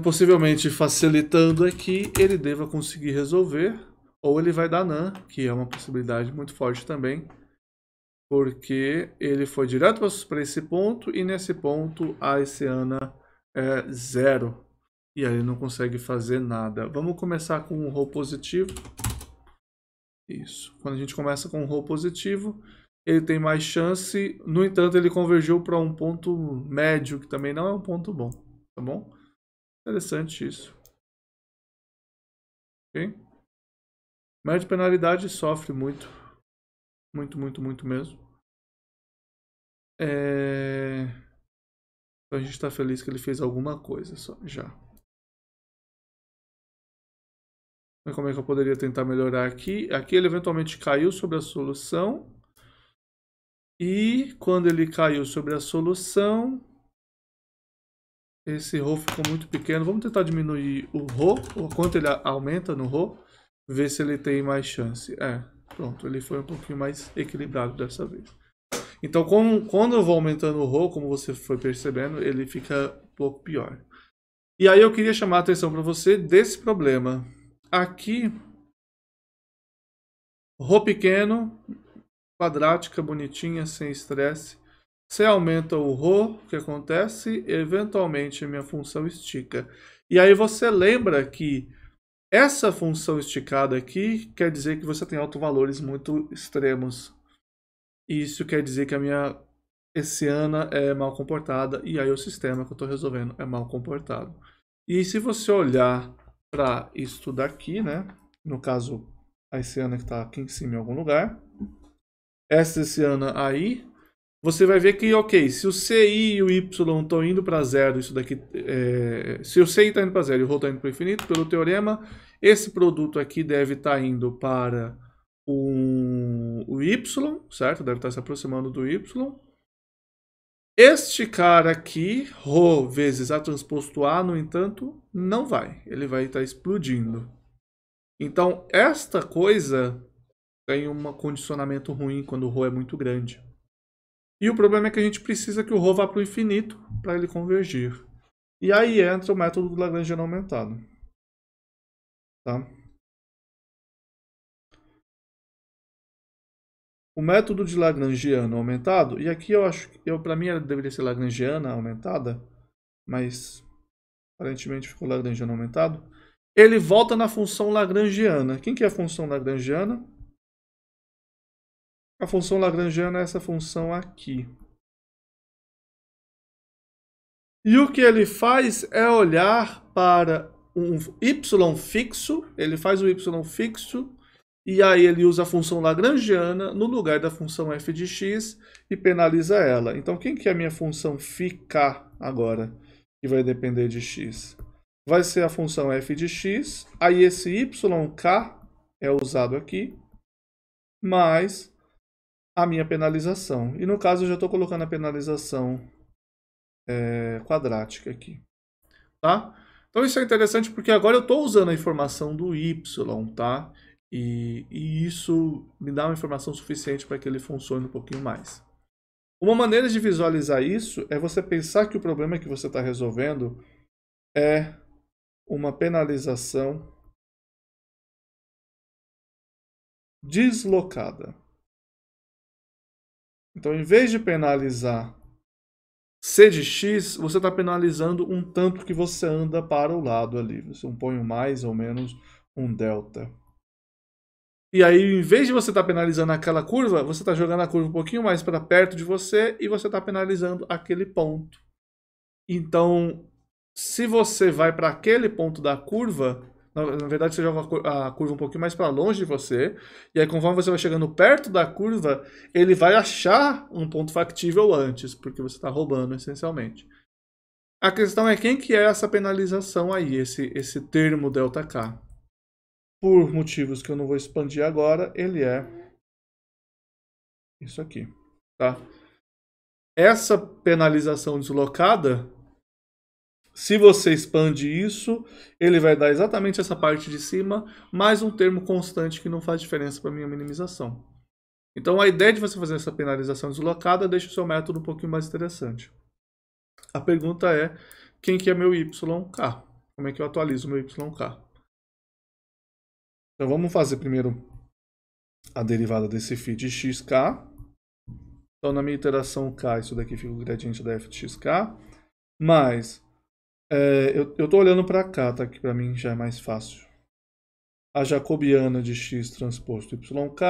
Possivelmente facilitando aqui, ele deva conseguir resolver, ou ele vai dar NaN, que é uma possibilidade muito forte também, porque ele foi direto para esse ponto, e nesse ponto a Hessiana é 0. E aí ele não consegue fazer nada. Vamos começar com um rho positivo. Isso. Quando a gente começa com um rho positivo, ele tem mais chance. No entanto, ele convergiu para um ponto médio, que também não é um ponto bom. Tá bom? Interessante isso. Ok? Médio de penalidade sofre muito. Muito, muito, muito mesmo. Então a gente está feliz que ele fez alguma coisa só, já. Mas como é que eu poderia tentar melhorar aqui? Aqui ele eventualmente caiu sobre a solução. E quando ele caiu sobre a solução, esse rho ficou muito pequeno. Vamos tentar diminuir o rho, ou quanto ele aumenta no rho, ver se ele tem mais chance. Pronto, ele foi um pouquinho mais equilibrado dessa vez. Então, quando eu vou aumentando o rho, como você foi percebendo, ele fica um pouco pior. E aí eu queria chamar a atenção para você desse problema. Aqui, rho pequeno, quadrática, bonitinha, sem estresse. Você aumenta o rho, o que acontece? Eventualmente a minha função estica. E aí você lembra que essa função esticada aqui quer dizer que você tem autovalores muito extremos. Isso quer dizer que a minha hessiana é mal comportada e aí o sistema que eu estou resolvendo é mal comportado. E se você olhar para isso daqui, né? No caso, a hessiana que está aqui em cima em algum lugar. Essa hessiana aí, você vai ver que, ok, se o CI e o Y estão indo para zero, isso daqui, se o CI está indo para zero e o ρ está indo para o infinito, pelo teorema, esse produto aqui deve estar indo para o Y, certo? Deve estar se aproximando do Y. Este cara aqui, ρ vezes A transposto A, no entanto, não vai. Ele vai estar explodindo. Então, esta coisa tem um condicionamento ruim quando o ρ é muito grande. E o problema é que a gente precisa que o ρ vá para o infinito para ele convergir. E aí entra o método do Lagrangiano aumentado. Tá? O método de Lagrangiano aumentado, e aqui eu acho que para mim ela deveria ser Lagrangiana aumentada, mas aparentemente ficou Lagrangiano aumentado. Ele volta na função Lagrangiana. Quem que é a função Lagrangiana? A função Lagrangiana é essa função aqui. E o que ele faz é olhar para um y fixo, ele faz o y fixo, e aí ele usa a função Lagrangiana no lugar da função f de x e penaliza ela. Então quem que é a minha função φk agora, que vai depender de x? Vai ser a função f de x, aí esse yk é usado aqui, mais a minha penalização. E no caso eu já estou colocando a penalização quadrática aqui, tá? Então isso é interessante porque agora eu estou usando a informação do y, tá? E isso me dá uma informação suficiente para que ele funcione um pouquinho mais. Uma maneira de visualizar isso é você pensar que o problema que você está resolvendo é uma penalização deslocada. Então, em vez de penalizar C de x, você está penalizando um tanto que você anda para o lado ali. Você põe um mais ou menos um delta. E aí, em vez de você estar penalizando aquela curva, você está jogando a curva um pouquinho mais para perto de você e você está penalizando aquele ponto. Então, se você vai para aquele ponto da curva, na verdade você joga a curva um pouquinho mais para longe de você, e aí conforme você vai chegando perto da curva, ele vai achar um ponto factível antes, porque você está roubando essencialmente. A questão é quem que é essa penalização aí, esse termo ΔK. Por motivos que eu não vou expandir agora, ele é isso aqui, tá? Essa penalização deslocada, se você expande isso, ele vai dar exatamente essa parte de cima, mais um termo constante que não faz diferença para a minha minimização. Então a ideia de você fazer essa penalização deslocada deixa o seu método um pouquinho mais interessante. A pergunta é, quem que é meu YK? Como é que eu atualizo o meu YK? Então vamos fazer primeiro a derivada desse φ de xk. Então na minha iteração k, isso daqui fica o gradiente da f de xk, mais Eu estou olhando para cá, tá? Que para mim já é mais fácil. A jacobiana de x transposto yk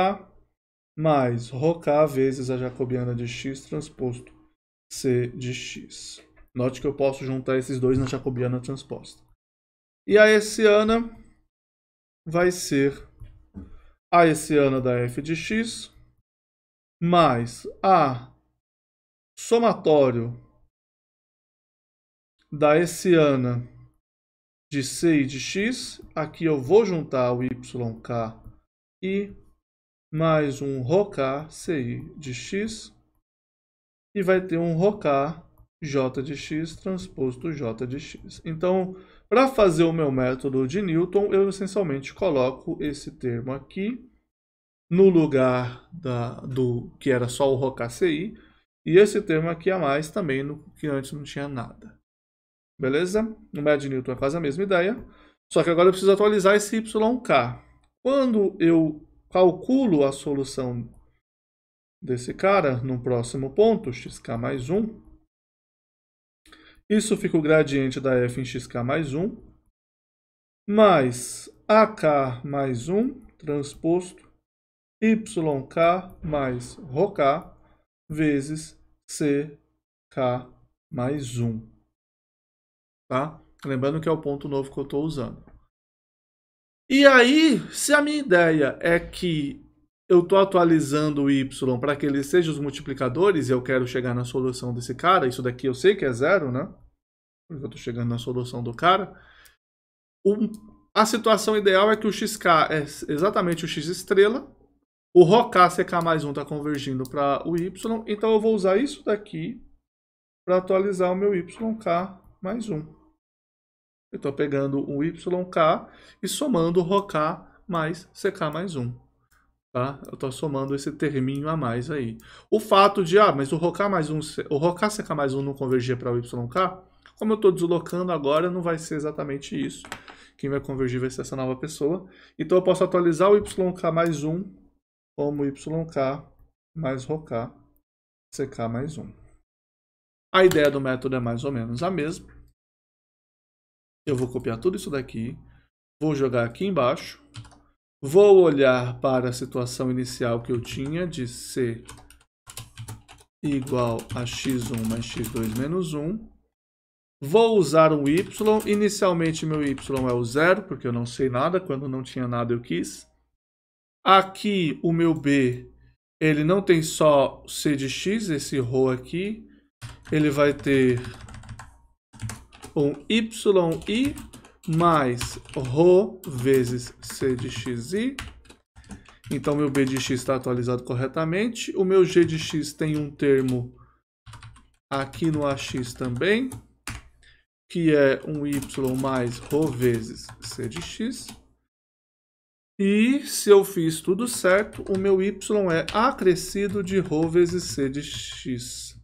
mais ρk vezes a jacobiana de x transposto c de x. Note que eu posso juntar esses dois na jacobiana transposta. E a hessiana vai ser a hessiana da f de x mais a somatório da hessiana de c e de x. Aqui eu vou juntar o yk e mais um ρk ci de x. E vai ter um ρk j de x transposto j de x. Então, para fazer o meu método de Newton, eu essencialmente coloco esse termo aqui no lugar do que era só o ρkci, e esse termo aqui a mais também, no que antes não tinha nada. Beleza? No método de Newton é quase a mesma ideia, só que agora eu preciso atualizar esse yk. Quando eu calculo a solução desse cara no próximo ponto, xk mais 1, isso fica o gradiente da f em xk mais 1, mais ak mais 1, transposto, yk mais ρk, vezes ck mais 1. Tá? Lembrando que é o ponto novo que eu estou usando. E aí, se a minha ideia é que eu estou atualizando o y para que ele seja os multiplicadores e eu quero chegar na solução desse cara, isso daqui eu sei que é zero, né? Porque eu estou chegando na solução do cara. A situação ideal é que o xk é exatamente o x estrela, o ρk ck mais 1 está convergindo para o y, então eu vou usar isso daqui para atualizar o meu yk mais 1. Eu estou pegando um yk e somando o ρk mais ck mais 1. Tá? Eu estou somando esse terminho a mais aí. O fato de, mas o ρk mais 1, o ρk ck mais 1 não convergia para o yk, como eu estou deslocando agora, não vai ser exatamente isso. Quem vai convergir vai ser essa nova pessoa. Então eu posso atualizar o yk mais 1 como yk mais ρk ck mais 1. A ideia do método é mais ou menos a mesma. Eu vou copiar tudo isso daqui, vou jogar aqui embaixo, vou olhar para a situação inicial que eu tinha de C igual a x1 mais x2 menos 1. Vou usar um y, inicialmente meu y é o 0, porque eu não sei nada, quando não tinha nada eu quis. Aqui o meu b, ele não tem só c de x, esse ρ aqui, ele vai ter um yi mais ρ vezes c de xi. Então, meu b de x está atualizado corretamente. O meu g de x tem um termo aqui no ax também, que é um y mais ρ vezes c de x. E se eu fiz tudo certo, o meu y é acrescido de ρ vezes c de x.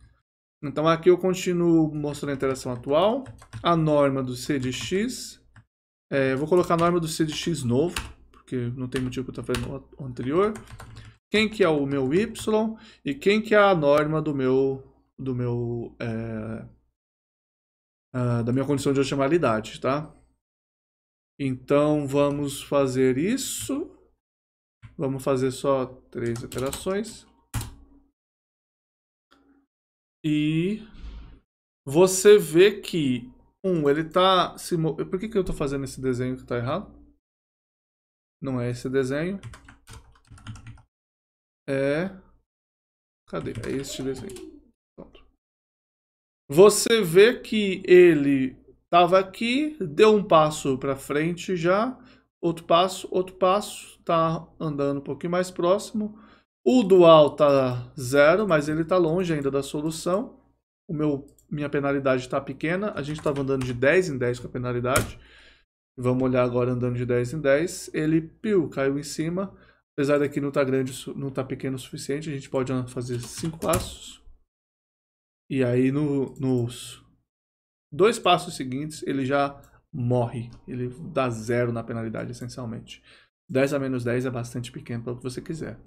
Então aqui eu continuo mostrando a interação atual, a norma do c de x. Vou colocar a norma do c de x novo, porque não tem motivo para eu estar fazendo o anterior. Quem que é o meu y e quem que é a norma da minha condição de otimalidade, tá? Então vamos fazer isso. Vamos fazer só 3 iterações. E você vê que ele está se movendo. Por que eu estou fazendo esse desenho que está errado? Não é esse desenho. Cadê? É este desenho. Pronto. Você vê que ele estava aqui, deu um passo para frente já, outro passo, está andando um pouquinho mais próximo. O dual está 0, mas ele está longe ainda da solução. Minha penalidade está pequena, a gente estava andando de 10 em 10 com a penalidade. Vamos olhar agora andando de 10 em 10. Ele caiu em cima. Apesar daqui não estar grande, não estar pequeno o suficiente, a gente pode fazer 5 passos. E aí nos 2 passos seguintes ele já morre. Ele dá 0 na penalidade, essencialmente. 10 a menos 10 é bastante pequeno para o que você quiser.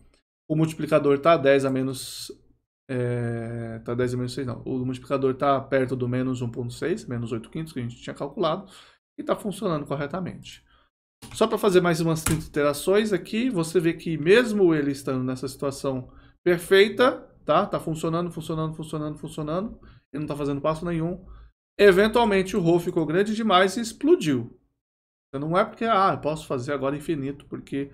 O multiplicador está 10 a menos Tá 10 a menos 6 não. O multiplicador está perto do menos 1,6, menos 8/5 que a gente tinha calculado. E está funcionando corretamente. Só para fazer mais umas 30 iterações aqui, você vê que mesmo ele estando nessa situação perfeita, tá funcionando, funcionando, funcionando, funcionando, ele não está fazendo passo nenhum. Eventualmente o rho ficou grande demais e explodiu. Não é porque, eu posso fazer agora infinito, porque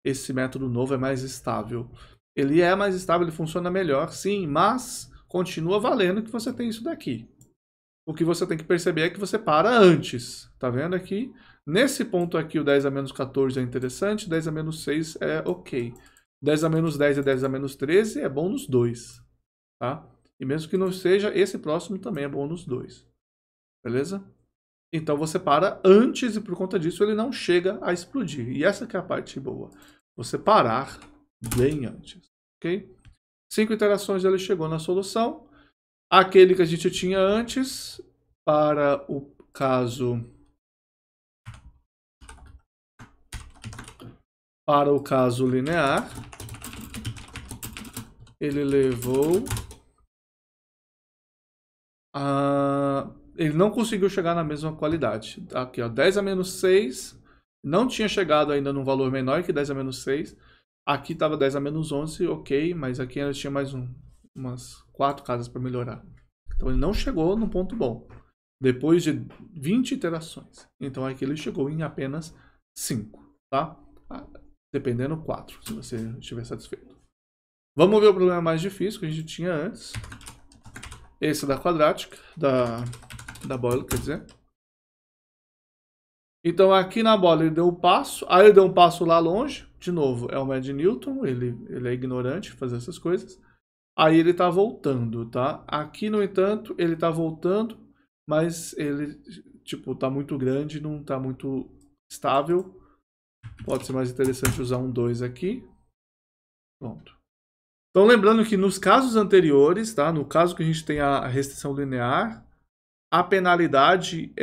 esse método novo é mais estável. Ele é mais estável, ele funciona melhor, sim, mas continua valendo que você tem isso daqui. O que você tem que perceber é que você para antes. Tá vendo aqui? Nesse ponto aqui, o 10 a menos 14 é interessante, 10 a menos 6 é ok. 10 a menos 10 e 10 a menos 13 é bom nos dois. Tá? E mesmo que não seja, esse próximo também é bom nos dois. Beleza? Então você para antes e por conta disso ele não chega a explodir. E essa que é a parte boa. Você parar bem antes. Ok? 5 iterações ele chegou na solução. Aquele que a gente tinha antes, para o caso linear, ele levou ele não conseguiu chegar na mesma qualidade. Aqui, ó, 10 a menos 6, não tinha chegado ainda num valor menor que 10 a menos 6. Aqui estava 10 a menos 11, ok, mas aqui ainda tinha mais umas 4 casas para melhorar. Então ele não chegou num ponto bom. Depois de 20 iterações. Então aqui ele chegou em apenas 5, tá? Dependendo 4, se você estiver satisfeito. Vamos ver o problema mais difícil que a gente tinha antes. Esse da quadrática, da bola, quer dizer. Então aqui na bola ele deu um passo, aí ele deu um passo lá longe, de novo, é o Mad Newton, ele é ignorante fazer essas coisas. Aí ele tá voltando, tá? Aqui, no entanto, ele tá voltando, mas ele, tipo, tá muito grande, não tá muito estável. Pode ser mais interessante usar um 2 aqui. Pronto. Então, lembrando que nos casos anteriores, tá? No caso que a gente tem a restrição linear, a penalidade,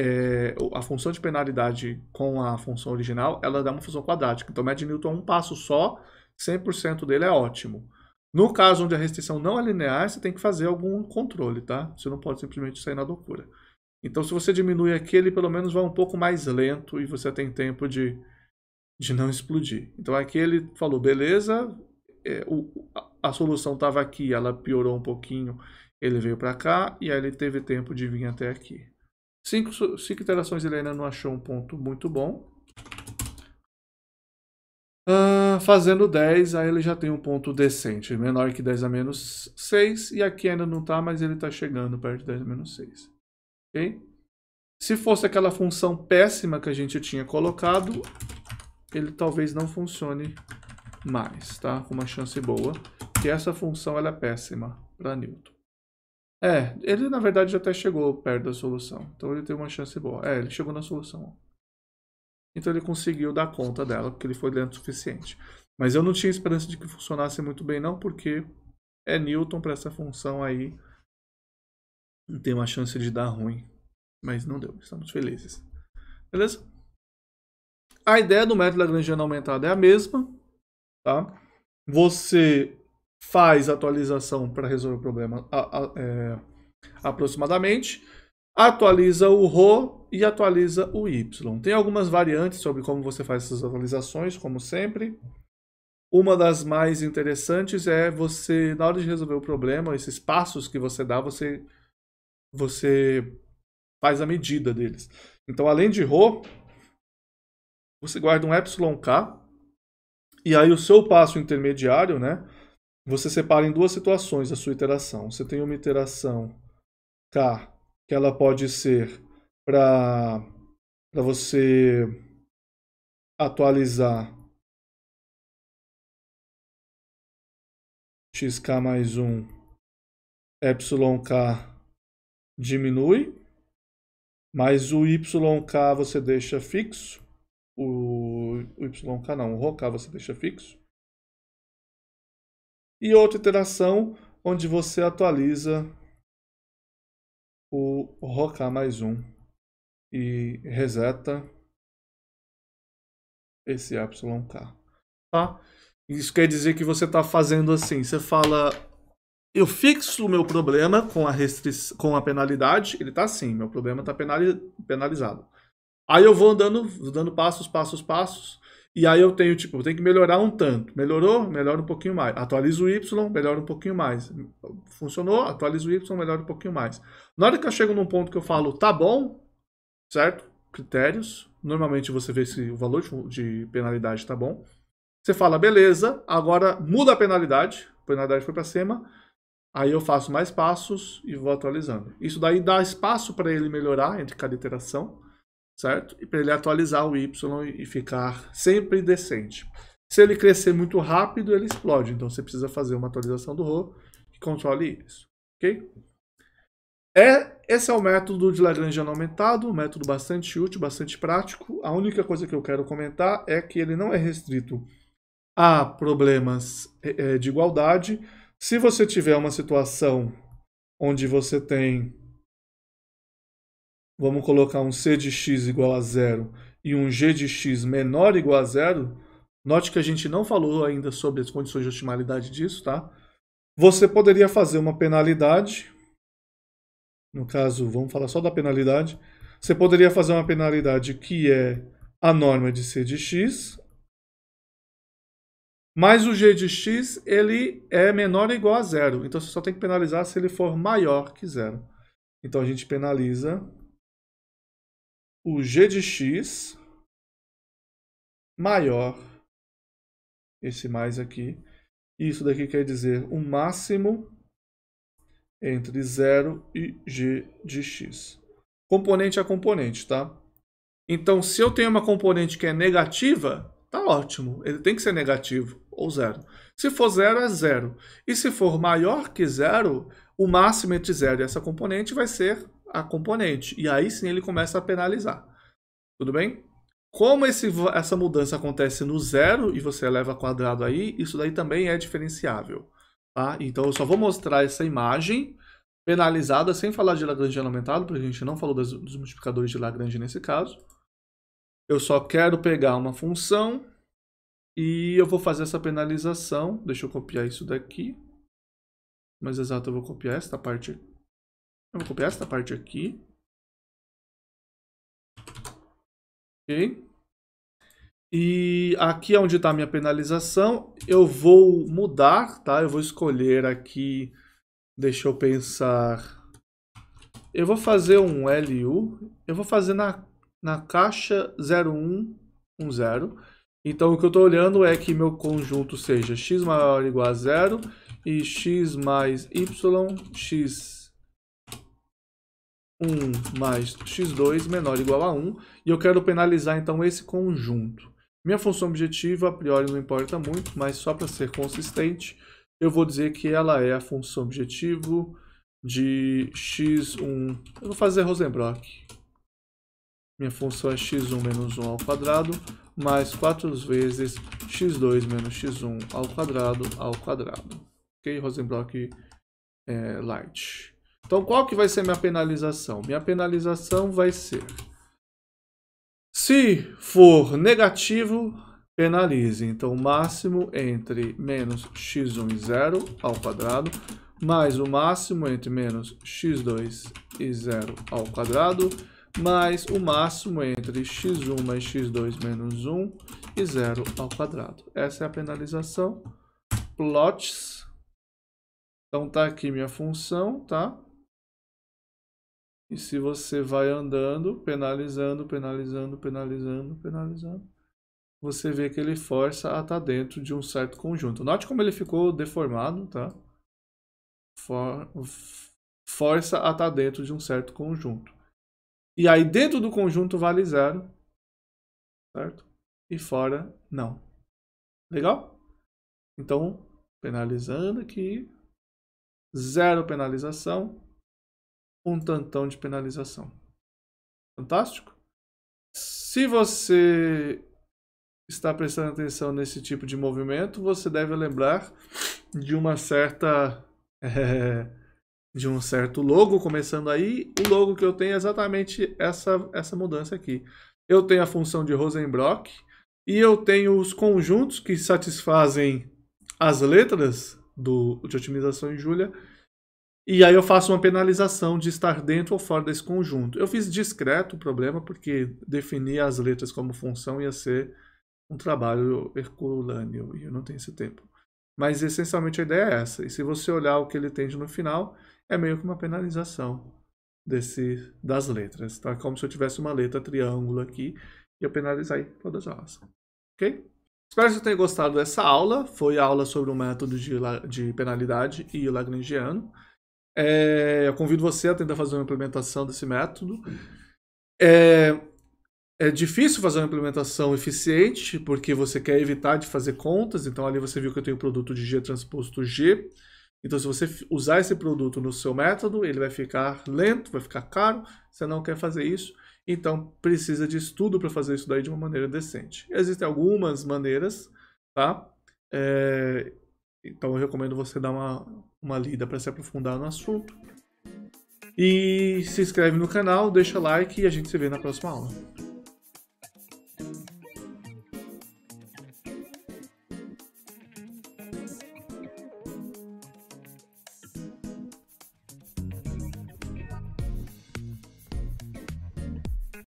a função de penalidade com a função original, ela dá uma função quadrática. Então, Mad Newton é um passo só, 100% dele é ótimo. No caso onde a restrição não é linear, você tem que fazer algum controle, tá? Você não pode simplesmente sair na loucura. Então, se você diminui aqui, ele pelo menos vai um pouco mais lento e você tem tempo de não explodir. Então, aqui ele falou, beleza, a solução estava aqui, ela piorou um pouquinho, ele veio para cá e aí ele teve tempo de vir até aqui. 5 iterações ele ainda não achou um ponto muito bom. Fazendo 10, aí ele já tem um ponto decente, menor que 10 a menos 6, e aqui ainda não está, mas ele está chegando perto de 10 a menos 6. Ok? Se fosse aquela função péssima que a gente tinha colocado, ele talvez não funcione mais, tá? Com uma chance boa, que essa função ela é péssima para Newton. Ele na verdade já até chegou perto da solução, então ele tem uma chance boa. Ele chegou na solução. Então ele conseguiu dar conta dela, porque ele foi lento o suficiente. Mas eu não tinha esperança de que funcionasse muito bem não, porque é Newton para essa função aí. Tem uma chance de dar ruim. Mas não deu, estamos felizes. Beleza? A ideia do método lagrangiano aumentado é a mesma. Tá? Você faz a atualização para resolver o problema aproximadamente. Atualiza o ρ e atualiza o y. Tem algumas variantes sobre como você faz essas atualizações, como sempre. Uma das mais interessantes é você, na hora de resolver o problema, esses passos que você dá, você faz a medida deles. Então, além de ρ, você guarda um εk, e aí o seu passo intermediário, né, você separa em duas situações a sua iteração. Você tem uma iteração k, que ela pode ser para você atualizar xk mais 1, εk diminui, mas o yk você deixa fixo, o yk não, o ρk você deixa fixo. E outra iteração onde você atualiza o ρk mais 1 e reseta esse εk. Tá? Isso quer dizer que você está fazendo assim, você fala eu fixo o meu problema com a penalidade, ele tá assim, meu problema tá penalizado. Aí eu vou dando passos, e aí eu tenho, tipo, eu tenho que melhorar um tanto. Melhorou? Melhora um pouquinho mais. Atualizo o Y, melhora um pouquinho mais. Funcionou? Atualizo o Y, melhora um pouquinho mais. Na hora que eu chego num ponto que eu falo, tá bom, certo? Critérios. Normalmente você vê se o valor de penalidade tá bom. Você fala, beleza, agora muda a penalidade foi para cima, aí eu faço mais passos e vou atualizando. Isso daí dá espaço para ele melhorar entre cada iteração, certo? E para ele atualizar o Y e ficar sempre decente. Se ele crescer muito rápido, ele explode, então você precisa fazer uma atualização do row que controle isso, ok? Esse é o método de Lagrangiano aumentado, um método bastante útil, bastante prático. A única coisa que eu quero comentar é que ele não é restrito a problemas de igualdade. Se você tiver uma situação onde você tem, vamos colocar um c de x igual a 0 e um g de x menor ou igual a 0, note que a gente não falou ainda sobre as condições de otimalidade disso, tá? Você poderia fazer uma penalidade, no caso, vamos falar só da penalidade, você poderia fazer uma penalidade que é a norma de c de x, mas o g de x, ele é menor ou igual a 0. Então, você só tem que penalizar se ele for maior que 0. Então, a gente penaliza o g de x maior, esse mais aqui. Isso daqui quer dizer o máximo entre 0 e g de x. Componente a componente, tá? Então, se eu tenho uma componente que é negativa, tá ótimo. Ele tem que ser negativo, ou 0. Se for 0, é 0. E se for maior que 0, o máximo entre 0 e essa componente vai ser a componente. E aí sim ele começa a penalizar. Tudo bem? Como essa mudança acontece no 0 e você eleva quadrado aí, isso daí também é diferenciável. Tá? Então eu só vou mostrar essa imagem penalizada sem falar de Lagrangiano aumentado, porque a gente não falou dos multiplicadores de Lagrange nesse caso. Eu só quero pegar uma função e eu vou fazer essa penalização. Deixa eu copiar isso daqui. Mais exato, eu vou copiar esta parte. Eu vou copiar esta parte aqui. Ok. E aqui é onde está a minha penalização. Eu vou mudar, tá? Eu vou escolher aqui. Deixa eu pensar. Eu vou fazer um LU. Eu vou fazer na caixa 0110. Então, o que eu estou olhando é que meu conjunto seja x maior ou igual a 0 e x mais y, x1 mais x2 menor ou igual a 1. E eu quero penalizar, então, esse conjunto. Minha função objetiva, a priori, não importa muito, mas só para ser consistente, eu vou dizer que ela é a função objetivo de x1. Eu vou fazer Rosenbrock. Minha função é x1 menos 1 ao quadrado, mais 4 vezes x2 menos x1 ao quadrado. Ok? Rosenbrock Light. Então, qual que vai ser minha penalização? Minha penalização vai ser... Se for negativo, penalize. Então, o máximo entre menos x1 e 0 ao quadrado, mais o máximo entre menos x2 e 0 ao quadrado, mais o máximo entre x1 mais x2 menos 1 e 0 ao quadrado. Essa é a penalização. Plots. Então, tá aqui minha função, tá? E se você vai andando, penalizando, você vê que ele força a estar dentro de um certo conjunto. Note como ele ficou deformado, tá? Força a estar dentro de um certo conjunto. E aí dentro do conjunto vale 0, certo? E fora não. Legal? Então, penalizando aqui, 0 penalização, um tantão de penalização. Fantástico? Se você está prestando atenção nesse tipo de movimento, você deve lembrar de uma certa... de um certo logo começando aí. O logo que eu tenho é exatamente essa mudança aqui. Eu tenho a função de Rosenbrock e eu tenho os conjuntos que satisfazem as letras de otimização em Julia. E aí eu faço uma penalização de estar dentro ou fora desse conjunto. Eu fiz discreto o problema, porque definir as letras como função ia ser um trabalho herculâneo, e eu não tenho esse tempo. Mas essencialmente a ideia é essa. E se você olhar o que ele tem no final, é meio que uma penalização das letras. Tá? É como se eu tivesse uma letra triângulo aqui e eu penalizei todas elas. Ok? Espero que você tenha gostado dessa aula. Foi a aula sobre o método de penalidade e o lagrangiano. Eu convido você a tentar fazer uma implementação desse método. É difícil fazer uma implementação eficiente, porque você quer evitar de fazer contas. Então ali você viu que eu tenho o produto de G transposto G. Então se você usar esse produto no seu método, ele vai ficar lento, vai ficar caro. Você não quer fazer isso. Então precisa de estudo para fazer isso daí de uma maneira decente. Existem algumas maneiras, tá? Então eu recomendo você dar uma lida para se aprofundar no assunto. E se inscreve no canal, deixa like e a gente se vê na próxima aula.